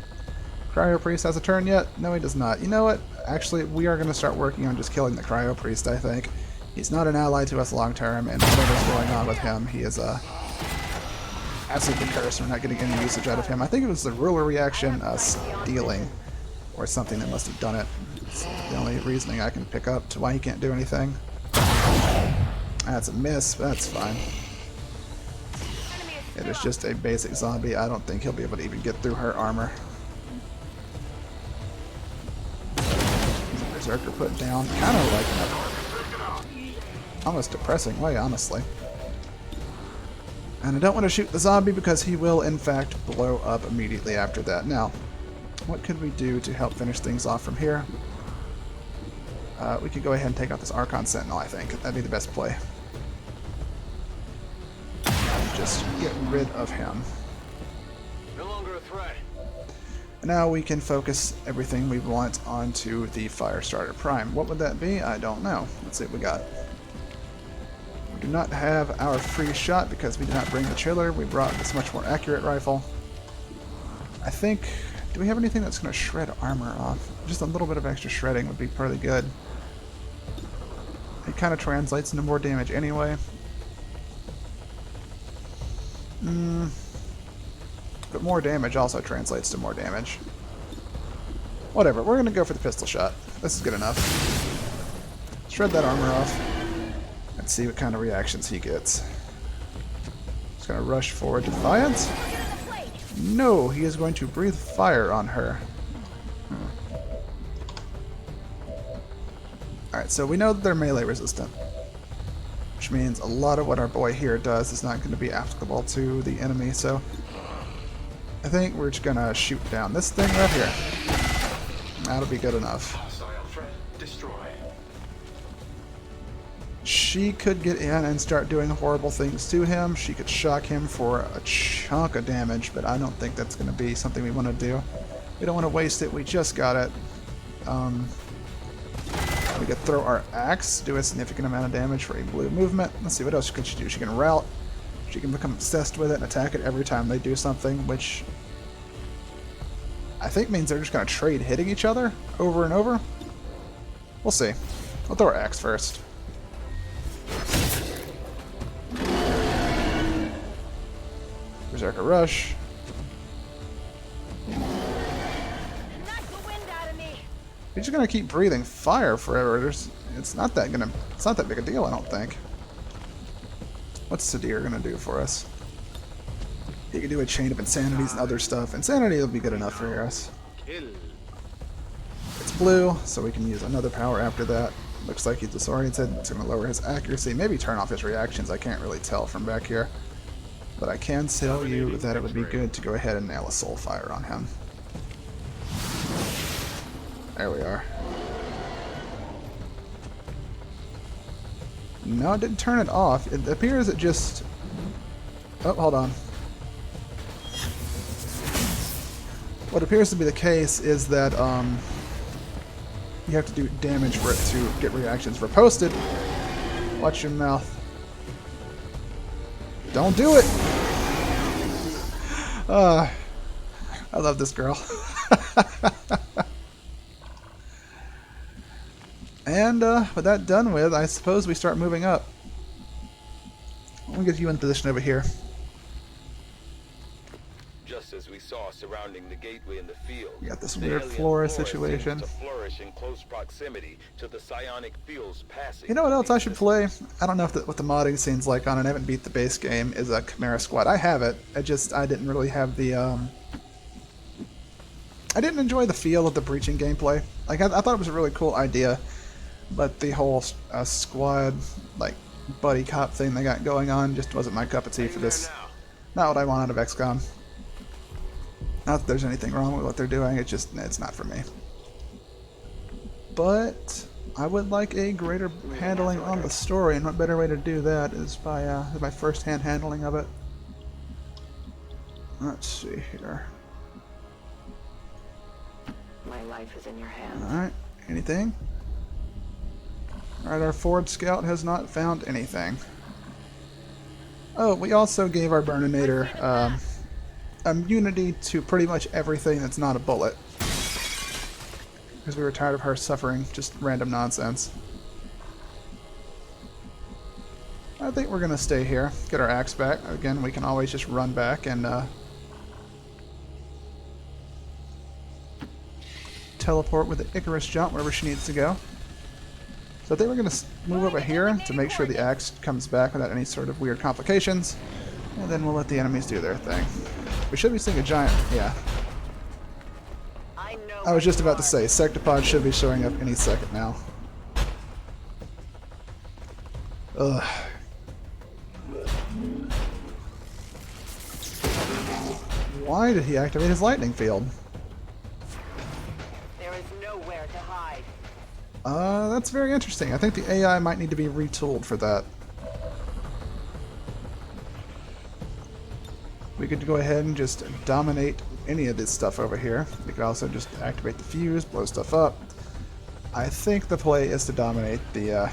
Cryo Priest has a turn yet? No, he does not. You know what? Actually, we are going to start working on just killing the Cryo Priest, I think. He's not an ally to us long term, and whatever's going on with him, he is absolutely cursed. We're not getting any usage out of him. I think it was the ruler reaction stealing, or something that must have done it. It's the only reasoning I can pick up to why he can't do anything. That's a miss, but that's fine. It is just a basic zombie. I don't think he'll be able to even get through her armor. Berserker put down, kind of like almost depressing way, honestly. And I don't want to shoot the zombie because he will, in fact, blow up immediately after that. Now, what could we do to help finish things off from here? We could go ahead and take out this Archon Sentinel, I think. That'd be the best play. Just get rid of him. No longer a threat. And now we can focus everything we want onto the Firestarter Prime. What would that be? I don't know. Let's see what we got. We do not have our free shot because we did not bring the chiller. We brought this much more accurate rifle. I think... Do we have anything that's going to shred armor off? Just a little bit of extra shredding would be pretty good. It kind of translates into more damage anyway. But more damage also translates to more damage. Whatever, we're going to go for the pistol shot. This is good enough. Shred that armor off. And see what kind of reactions he gets. He's going to rush forward Defiant. No, he is going to breathe fire on her. Alright, so we know that they're melee resistant. Which means a lot of what our boy here does is not going to be applicable to the enemy, so... I think we're just going to shoot down this thing right here. That'll be good enough. She could get in and start doing horrible things to him. She could shock him for a chunk of damage, but I don't think that's going to be something we want to do. We don't want to waste it. We just got it. We could throw our axe, do a significant amount of damage for a blue movement. Let's see, what else could she do? She can route. She can become obsessed with it and attack it every time they do something, which I think means they're just going to trade hitting each other over and over. We'll see. We'll throw our axe first. Berserker Rush. He's just gonna keep breathing fire forever. It's not that big a deal, I don't think. What's Sadir gonna do for us? He can do a chain of insanities and other stuff. Insanity will be good enough for us. It's blue, so we can use another power after that. Looks like he's disoriented. It's gonna lower his accuracy. Maybe turn off his reactions. I can't really tell from back here. But I can tell you that it would be good to go ahead and nail a soul fire on him. There we are. No, it didn't turn it off. It appears it just... Oh, hold on. What appears to be the case is that you have to do damage for it to get reactions for posted. Watch your mouth. Don't do it! I love this girl. And with that done with, I suppose we start moving up. Let me get you in position over here. Just as we saw surrounding the gateway in the field. You got this The weird alien flora seems situation. to flourish in close proximity to the psionic fields passing. You know what through else I these should systems. play? I don't know what the modding scene's like on it. I haven't beat the base game. Is a Chimera Squad. I have it. I didn't really have the I didn't enjoy the feel of the breaching gameplay. Like I thought it was a really cool idea, but the whole squad like buddy cop thing they got going on just wasn't my cup of tea for this. Not what I want out of XCOM. Not that there's anything wrong with what they're doing. It's not for me. But I would like a greater handling on the story, and what better way to do that is by first-hand handling of it. Let's see here. My life is in your hands. Alright, anything? Alright, our Ford Scout has not found anything. Oh, we also gave our Burninator immunity to pretty much everything that's not a bullet. Because we were tired of her suffering just random nonsense. I think we're going to stay here, get our axe back. Again, we can always just run back and teleport with the Icarus jump wherever she needs to go. So I think we're going to move over here to make sure the axe comes back without any sort of weird complications. And then we'll let the enemies do their thing. We should be seeing a giant... yeah. I was just about to say, Sectopod should be showing up any second now. Ugh. Why did he activate his lightning field? There is nowhere to hide. That's very interesting. I think the AI might need to be retooled for that. We could go ahead and just dominate any of this stuff over here. We could also just activate the fuse, blow stuff up. I think the play is to dominate the,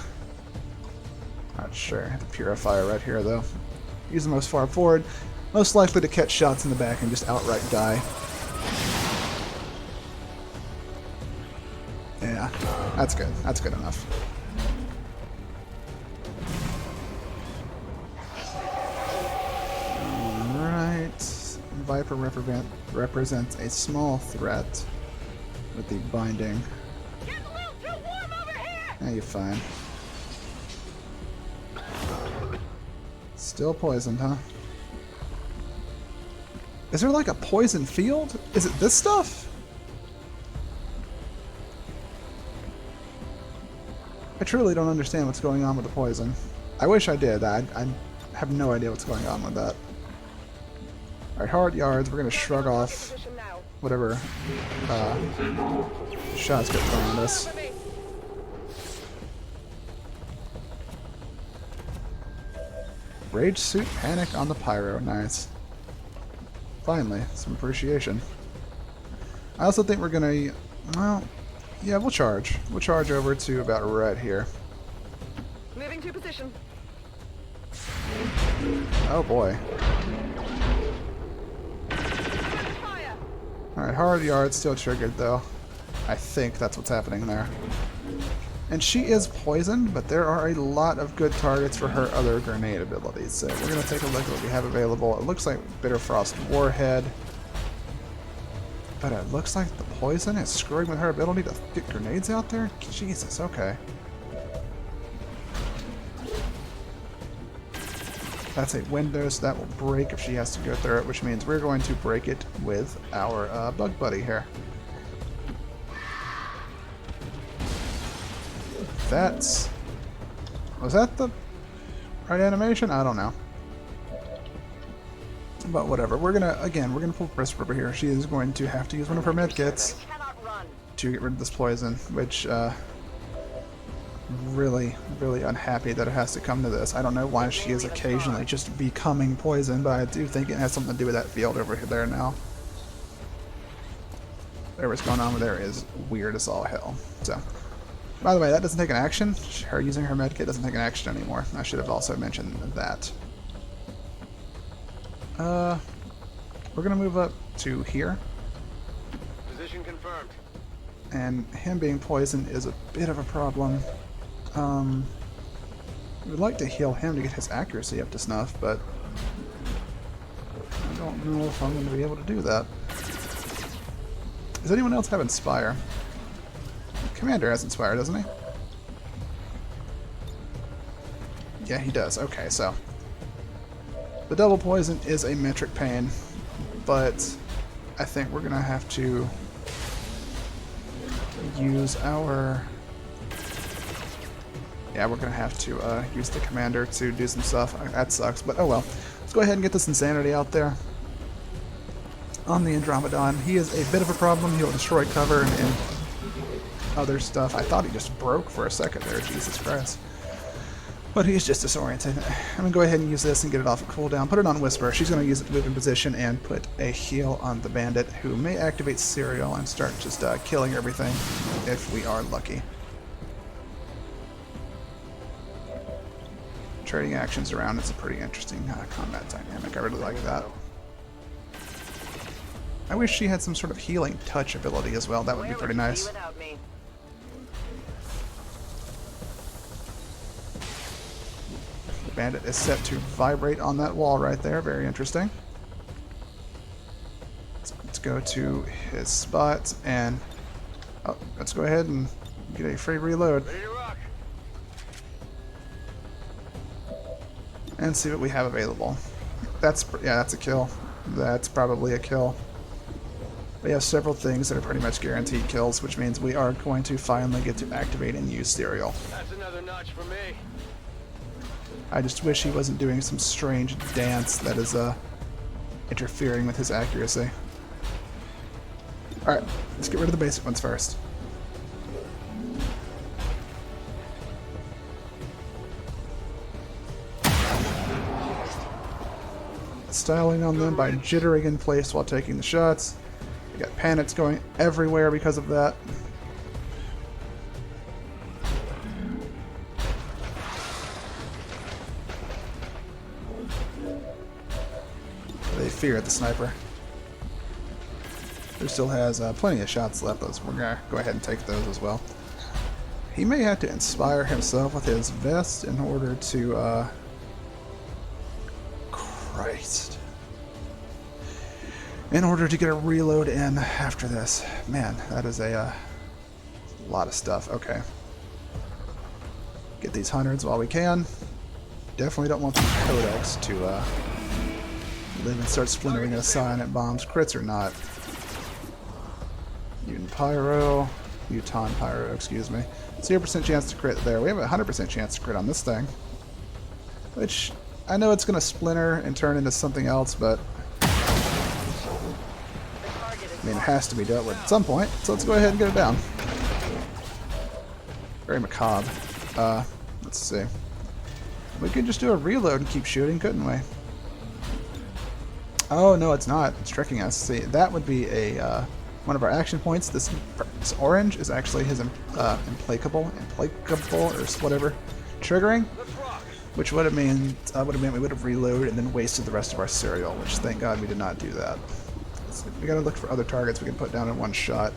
not sure, the purifier right here though. Use the most far forward, most likely to catch shots in the back and just outright die. Yeah, that's good. That's good enough. Alright. Viper represents a small threat with the binding. Getting a little too warm over here! Yeah, you're fine. Still poisoned, huh? Is there like a poison field? Is it this stuff? I truly don't understand what's going on with the poison. I wish I did. I have no idea what's going on with that. Alright, hard yards. We're going to shrug off whatever shots get thrown at us. Rage suit panic on the pyro. Nice. Finally, some appreciation. I also think we're going to... well, yeah, we'll charge. We'll charge over to about right here. Moving to position. Oh boy. Alright, hard yard still triggered though. I think that's what's happening there. And she is poisoned, but there are a lot of good targets for her other grenade abilities. So we're going to take a look at what we have available. It looks like Bitterfrost Warhead. But it looks like the poison is screwing with her ability to get grenades out there? Jesus, okay. That's a window, so that will break if she has to go through it, which means we're going to break it with our bug buddy here. That's... was that the right animation? I don't know. But whatever. We're gonna, again, we're gonna pull Crisp over here. She is going to have to use one of her medkits to get rid of this poison, which, really, really unhappy that it has to come to this. I don't know why she is occasionally just becoming poison, but I do think it has something to do with that field over there now. Whatever's going on with there is weird as all hell. So, by the way, that doesn't take an action. Her using her medkit doesn't take an action anymore. I should have also mentioned that. We're gonna move up to here. Position confirmed. And him being poisoned is a bit of a problem. We'd like to heal him to get his accuracy up to snuff, but I don't know if I'm going to be able to do that. Does anyone else have Inspire? Commander has Inspire, doesn't he? Yeah, he does. Okay, so the double poison is a metric pain, but I think we're gonna have to use our... Yeah, we're gonna have to use the commander to do some stuff. That sucks, but oh well. Let's go ahead and get this insanity out there. On the Andromedon, he is a bit of a problem. He'll destroy cover and other stuff. I thought he just broke for a second there, Jesus Christ. But he's just disoriented. I'm going to go ahead and use this and get it off a cooldown. Put it on Whisper. She's going to use it to move in position and put a heal on the bandit, who may activate Serial and start just killing everything if we are lucky. Trading actions around is a pretty interesting combat dynamic. I really like that. I wish she had some sort of healing touch ability as well. That would be pretty nice. Without me. Bandit is set to vibrate on that wall right there. Very interesting. Let's go to his spot and let's go ahead and get a free reload and see what we have available. That's a kill. That's probably a kill. We have several things that are pretty much guaranteed kills, which means we are going to finally get to activate and use Serial. That's another notch for me. I just wish he wasn't doing some strange dance that is interfering with his accuracy. Alright, let's get rid of the basic ones first. Styling on them by jittering in place while taking the shots. We got panics going everywhere because of that. They fear the sniper, who still has plenty of shots left. We're gonna go ahead and take those as well. He may have to inspire himself with his vest in order to Christ. In order to get a reload in after this. Man, that is a lot of stuff. Okay. Get these hundreds while we can. Definitely don't want the Codex to live and start splintering us cyanide bombs, crits or not. Mutant Pyro. Muton Pyro, excuse me. 0% chance to crit there. We have a 100% chance to crit on this thing. Which, I know it's going to splinter and turn into something else, but I mean, it has to be dealt with at some point, so let's go ahead and get it down. Very macabre. Let's see. We could just do a reload and keep shooting, couldn't we? Oh, no, it's not. It's tricking us. See, that would be a one of our action points. This orange is actually his implacable, or whatever, triggering, which would have meant we would have reloaded and then wasted the rest of our Serial, which thank God we did not do that. So we gotta look for other targets we can put down in one shot.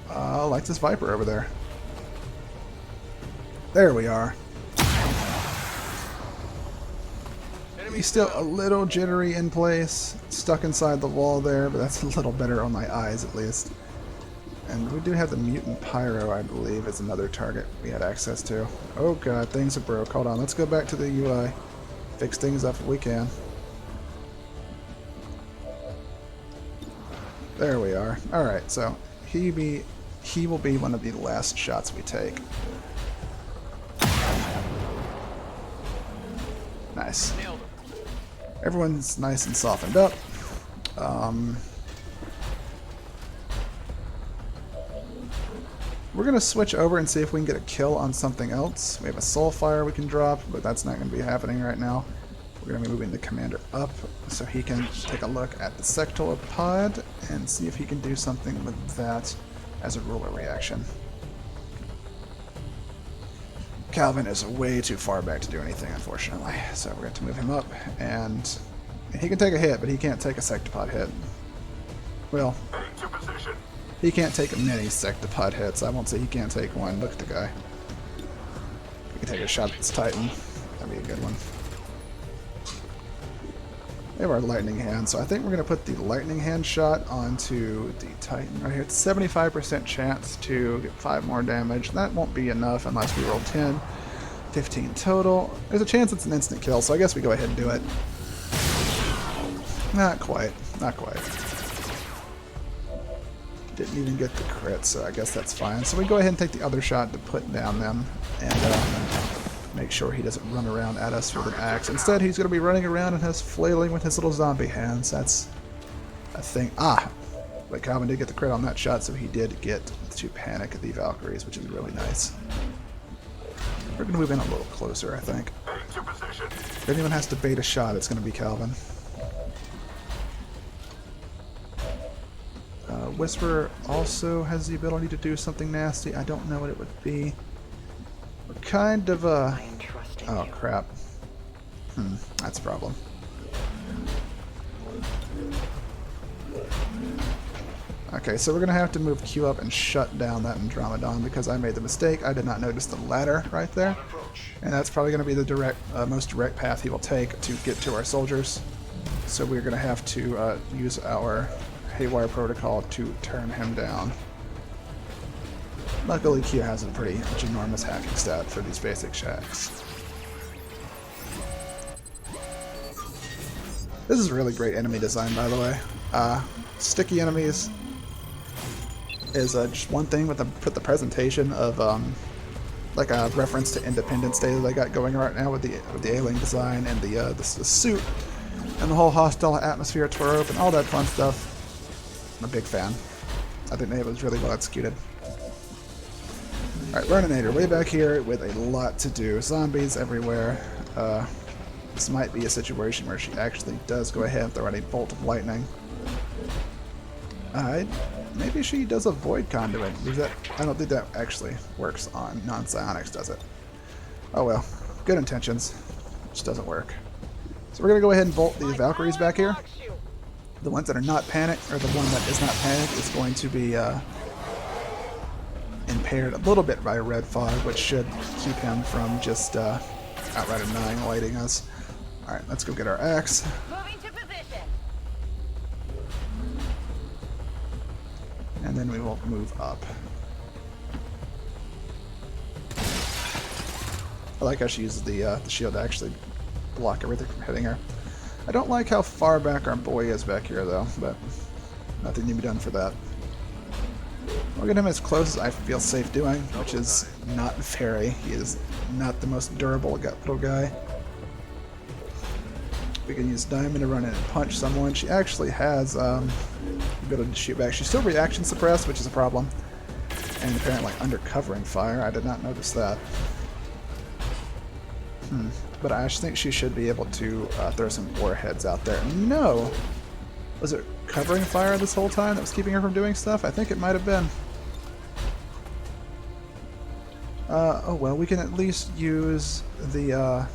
Like this Viper over there. There we are. He's still a little jittery in place, stuck inside the wall there, but that's a little better on my eyes at least. And we do have the Mutant Pyro, I believe, as another target we had access to. Oh god, things are broke. Hold on, let's go back to the UI. Fix things up if we can. There we are. Alright, so he will be one of the last shots we take. Nice. Everyone's nice and softened up. We're going to switch over and see if we can get a kill on something else. We have a Soulfire we can drop, but that's not going to be happening right now. We're going to be moving the commander up so he can take a look at the Sectopod and see if he can do something with that as a ruler reaction. Calvin is way too far back to do anything, unfortunately, so we're going to move him up, and he can take a hit, but he can't take a Sectopod hit. Well, he can't take many Sectopod hits. I won't say he can't take one. Look at the guy. He can take a shot at this Titan. That'd be a good one. We have our lightning hand, so I think we're going to put the lightning hand shot onto the Titan right here. It's 75% chance to get 5 more damage. That won't be enough unless we roll 10. 15 total. There's a chance it's an instant kill, so I guess we go ahead and do it. Not quite. Not quite. Didn't even get the crit, so I guess that's fine. So we go ahead and take the other shot to put down them and make sure he doesn't run around at us with an axe. Instead, he's going to be running around and has flailing with his little zombie hands. That's a thing. Ah! But Calvin did get the crit on that shot, so he did get to panic the Valkyries, which is really nice. We're going to move in a little closer, I think. If anyone has to bait a shot, it's going to be Calvin. Whisper also has the ability to do something nasty. I don't know what it would be. We're kind of I am trusting oh you. crap. That's a problem. Okay, so we're gonna have to move Q up and shut down that Andromedon because I made the mistake. I did not notice the ladder right there, and that's probably gonna be the most direct path he will take to get to our soldiers. So we're gonna have to use our Haywire Protocol to turn him down. Luckily, Q has a pretty ginormous hacking stat for these basic shacks. This is really great enemy design, by the way. Sticky enemies is just one thing with the presentation of like a reference to Independence Day that they got going right now with the alien design and the suit and the whole hostile atmosphere trope and all that fun stuff. I'm a big fan. I think it was really well executed. Alright, Burninator, way back here with a lot to do. Zombies everywhere. This might be a situation where she actually does go ahead and throw out a bolt of lightning. Maybe she does a void conduit. I don't think that actually works on non-psionics, does it? Oh well. Good intentions. Just doesn't work. So we're going to go ahead and bolt these Valkyries back here. The ones that are not panicked, or the one that is not panicked, is going to be impaired a little bit by red fog, which should keep him from just outright annihilating us. Alright, let's go get our axe. Moving to position. And then we will move up. I like how she uses the shield to actually block everything from hitting her. I don't like how far back our boy is back here, though, but nothing to be done for that. We'll get him as close as I feel safe doing, which is not very. He is not the most durable little guy. We can use Diamond to run in and punch someone. She actually has the ability to shoot back. She's still reaction suppressed, which is a problem. And apparently undercovering fire. I did not notice that. But I actually think she should be able to throw some warheads out there. No! Was it covering fire this whole time that was keeping her from doing stuff? I think it might have been. Oh well, we can at least use the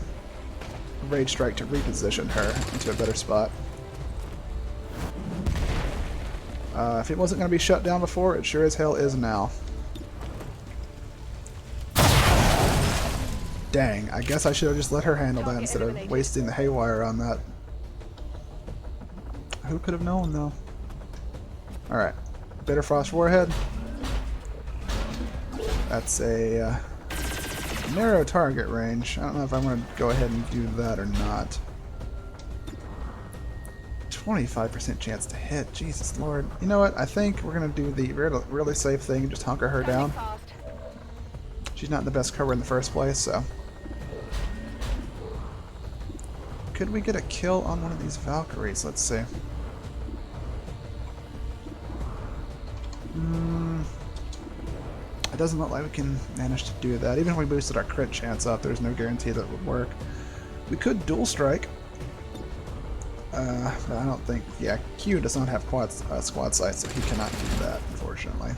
Rage Strike to reposition her into a better spot. If it wasn't going to be shut down before, it sure as hell is now. Dang, I guess I should have just let her handle that instead of wasting the haywire on that. Who could have known, though? Alright, Bitterfrost Warhead. That's a narrow target range. I don't know if I want to go ahead and do that or not. 25% chance to hit. Jesus Lord. You know what? I think we're going to do the really safe thing and just hunker her down. She's not the best cover in the first place, so... Could we get a kill on one of these Valkyries? Let's see. It doesn't look like we can manage to do that. Even if we boosted our crit chance up, there's no guarantee that it would work. We could dual strike. But I don't think... Yeah, Q does not have squad sight, so he cannot do that, unfortunately.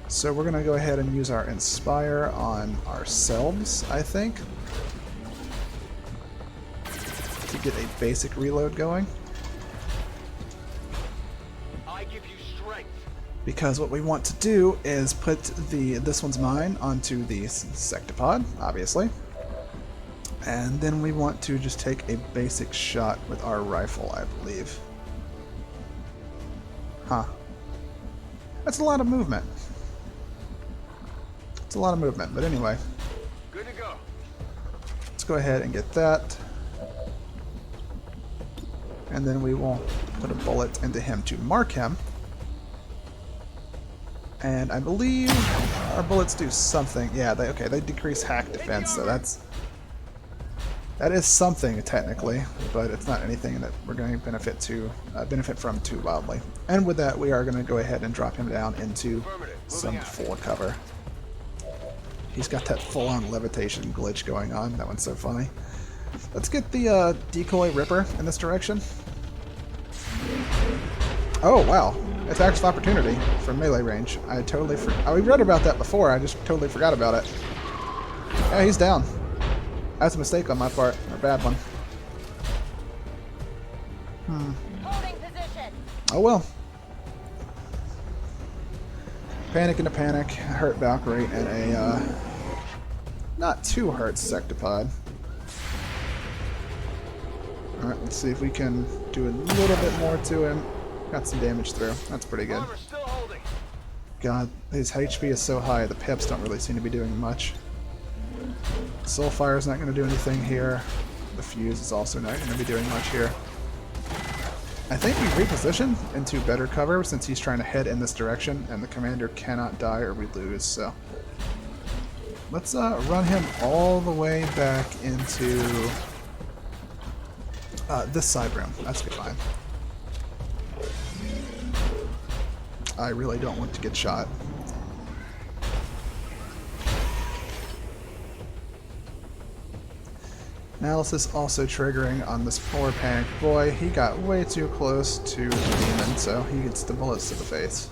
So we're going to go ahead and use our Inspire on ourselves, I think, to get a basic reload going. I give you strength. Because what we want to do is put this one's mine onto the Sectopod, obviously. And then we want to just take a basic shot with our rifle, I believe. Huh. That's a lot of movement. It's a lot of movement, but anyway. Good to go. Let's go ahead and get that. And then we will put a bullet into him to mark him. And I believe our bullets do something. Yeah, they decrease hack defense, so that is something technically, but it's not anything that we're going to benefit from too wildly. And with that, we are going to go ahead and drop him down into some full cover. He's got that full-on levitation glitch going on. That one's so funny. Let's get the decoy Ripper in this direction. Oh wow, attacks of opportunity from melee range. I totally we read about that before. I just totally forgot about it. Yeah, he's down. That's a mistake on my part, or a bad one. Holding position. Oh well. Panic into panic, hurt Valkyrie, and a not too hurt Sectopod. Alright, let's see if we can do a little bit more to him. Got some damage through. That's pretty good. Armor still holding. God, his HP is so high, the pips don't really seem to be doing much. Soulfire's not going to do anything here. The fuse is also not going to be doing much here. I think we reposition into better cover since he's trying to head in this direction, and the commander cannot die or we lose, so... Let's run him all the way back into this side room. That's be fine. I really don't want to get shot. Analysis also triggering on this poor panicked boy. He got way too close to the demon, so he gets the bullets to the face.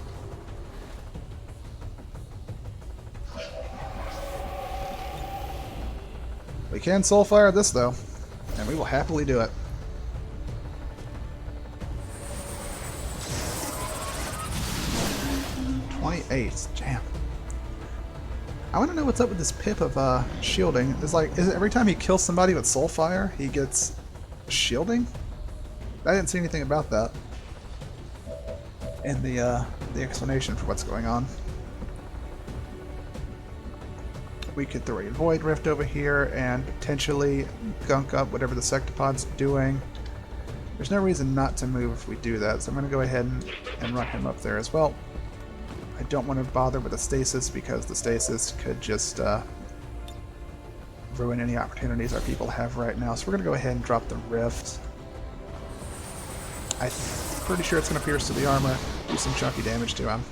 We can soulfire this though, and we will happily do it. Damn. I want to know what's up with this pip of shielding. Is it every time he kills somebody with Soulfire, he gets shielding? I didn't see anything about that in the explanation for what's going on. We could throw a Void Rift over here and potentially gunk up whatever the Sectopod's doing. There's no reason not to move if we do that, so I'm going to go ahead and run him up there as well. I don't want to bother with the stasis because the stasis could just ruin any opportunities our people have right now. So we're going to go ahead and drop the Rift. I'm pretty sure it's going to pierce to the armor, do some chunky damage to him,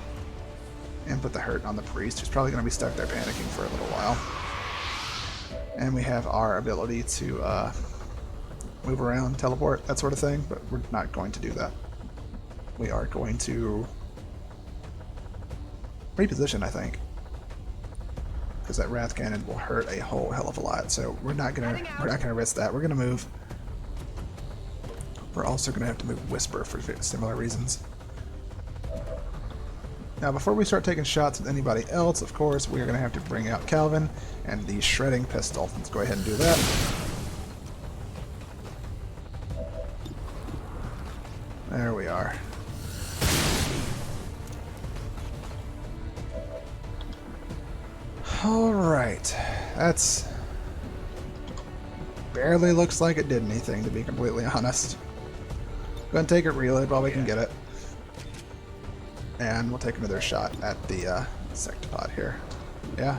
and put the hurt on the priest, who's probably going to be stuck there panicking for a little while. And we have our ability to move around, teleport, that sort of thing, but we're not going to do that. We are going to reposition, I think, because that Wrath Cannon will hurt a whole hell of a lot. So we're not gonna risk that. We're gonna move. We're also gonna have to move Whisper for similar reasons. Now, before we start taking shots at anybody else, of course, we are gonna have to bring out Calvin and the Shredding Pistol. Let's go ahead and do that. There we are. Alright, that's barely looks like it did anything, to be completely honest. Go ahead and take a reload while we can get it. And we'll take another shot at the Sectopod here. Yeah?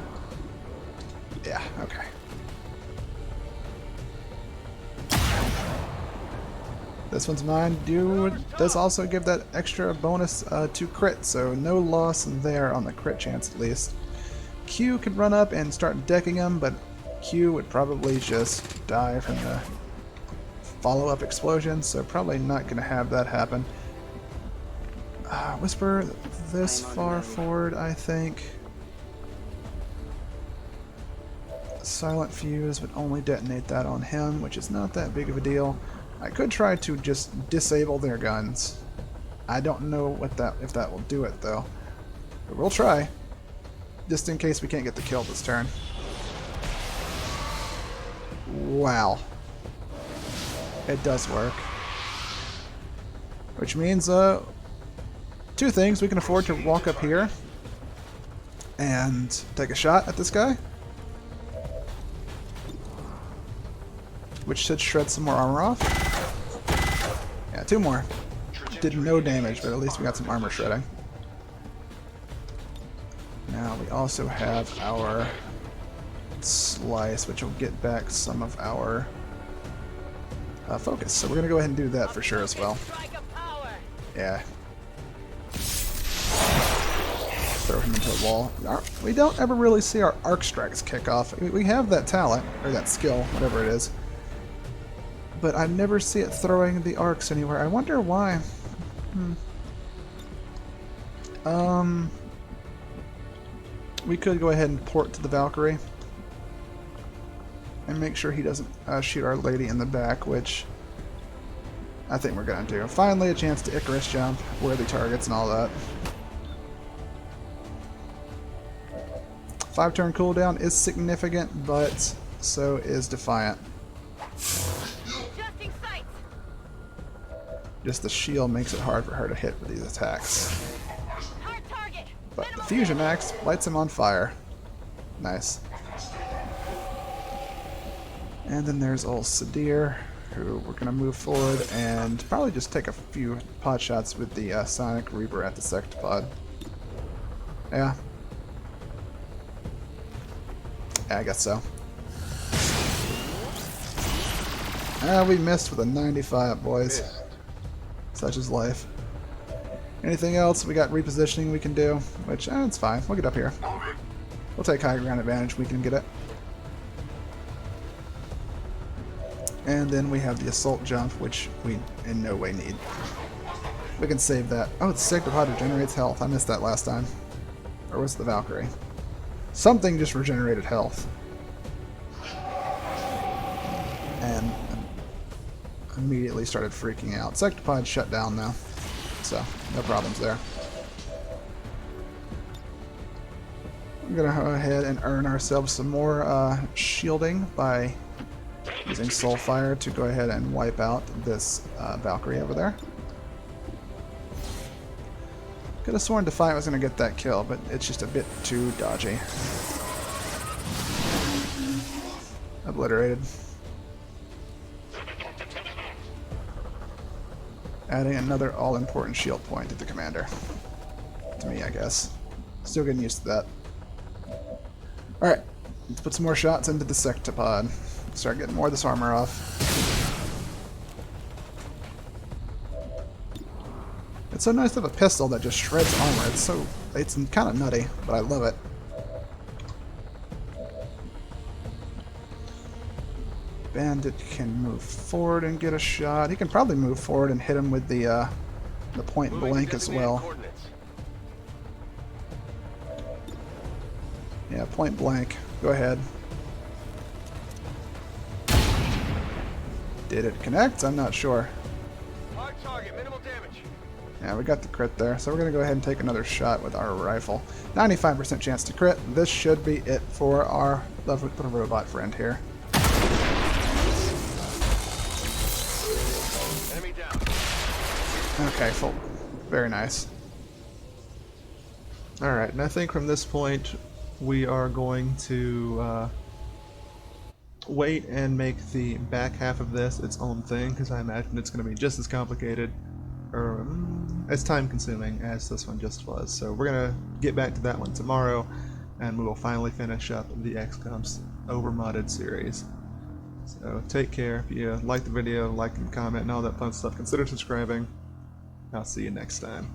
Yeah, okay. This one's mine. Does also give that extra bonus to crit, so no loss there on the crit chance at least. Q could run up and start decking him, but Q would probably just die from the follow-up explosion, so probably not going to have that happen. Whisper this far forward, I think. Silent Fuse would only detonate that on him, which is not that big of a deal. I could try to just disable their guns. I don't know if that will do it, though. But we'll try. Just in case we can't get the kill this turn. Wow. It does work. Which means, two things. We can afford to walk up here and take a shot at this guy, which should shred some more armor off. Yeah, 2 more. Did no damage, but at least we got some armor shredding. Now we also have our slice, which will get back some of our focus. So we're going to go ahead and do that for sure as well. Yeah. Throw him into a wall. We don't ever really see our arc strikes kick off. We have that talent, or that skill, whatever it is. But I never see it throwing the arcs anywhere. I wonder why. We could go ahead and port to the Valkyrie and make sure he doesn't shoot our lady in the back, which I think we're going to do. Finally, a chance to Icarus jump, worthy targets and all that. 5-turn cooldown is significant, but so is Defiant. Adjusting sights. Just the shield makes it hard for her to hit with these attacks. Hard target. But the Fusion Axe lights him on fire. Nice. And then there's old Sadir, who we're going to move forward and probably just take a few pot shots with the Sonic Reaper at the Sectopod. Yeah. Yeah, I guess so. We missed with a 95, boys. Such is life. Anything else? We got repositioning we can do, which, it's fine. We'll get up here. We'll take high ground advantage. We can get it. And then we have the assault jump, which we in no way need. We can save that. Oh, the Sectopod regenerates health. I missed that last time. Or was it the Valkyrie? Something just regenerated health. And immediately started freaking out. Sectopod shut down now, so no problems there. We're gonna go ahead and earn ourselves some more shielding by using Soulfire to go ahead and wipe out this Valkyrie over there. Could have sworn Defiant was going to get that kill, but it's just a bit too dodgy. Obliterated. Adding another all-important shield point to the commander. To me, I guess. Still getting used to that. Alright, let's put some more shots into the Sectopod. Start getting more of this armor off. It's so nice to have a pistol that just shreds armor. It's kind of nutty, but I love it. Bandit can move forward and get a shot. He can probably move forward and hit him with the point blank as well. Yeah, point blank. Go ahead. Did it connect? I'm not sure. Hard target, minimal damage. Yeah, we got the crit there, so we're going to go ahead and take another shot with our rifle. 95% chance to crit. This should be it for our lovely little robot friend here. Enemy down. Okay, full. Very nice. Alright, and I think from this point we are going to wait and make the back half of this its own thing, because I imagine it's going to be just as complicated or as time consuming as this one just was. So we're going to get back to that one tomorrow, and we will finally finish up the XCOM Overmodded series. So take care. If you like the video, like and comment and all that fun stuff, consider subscribing. I'll see you next time.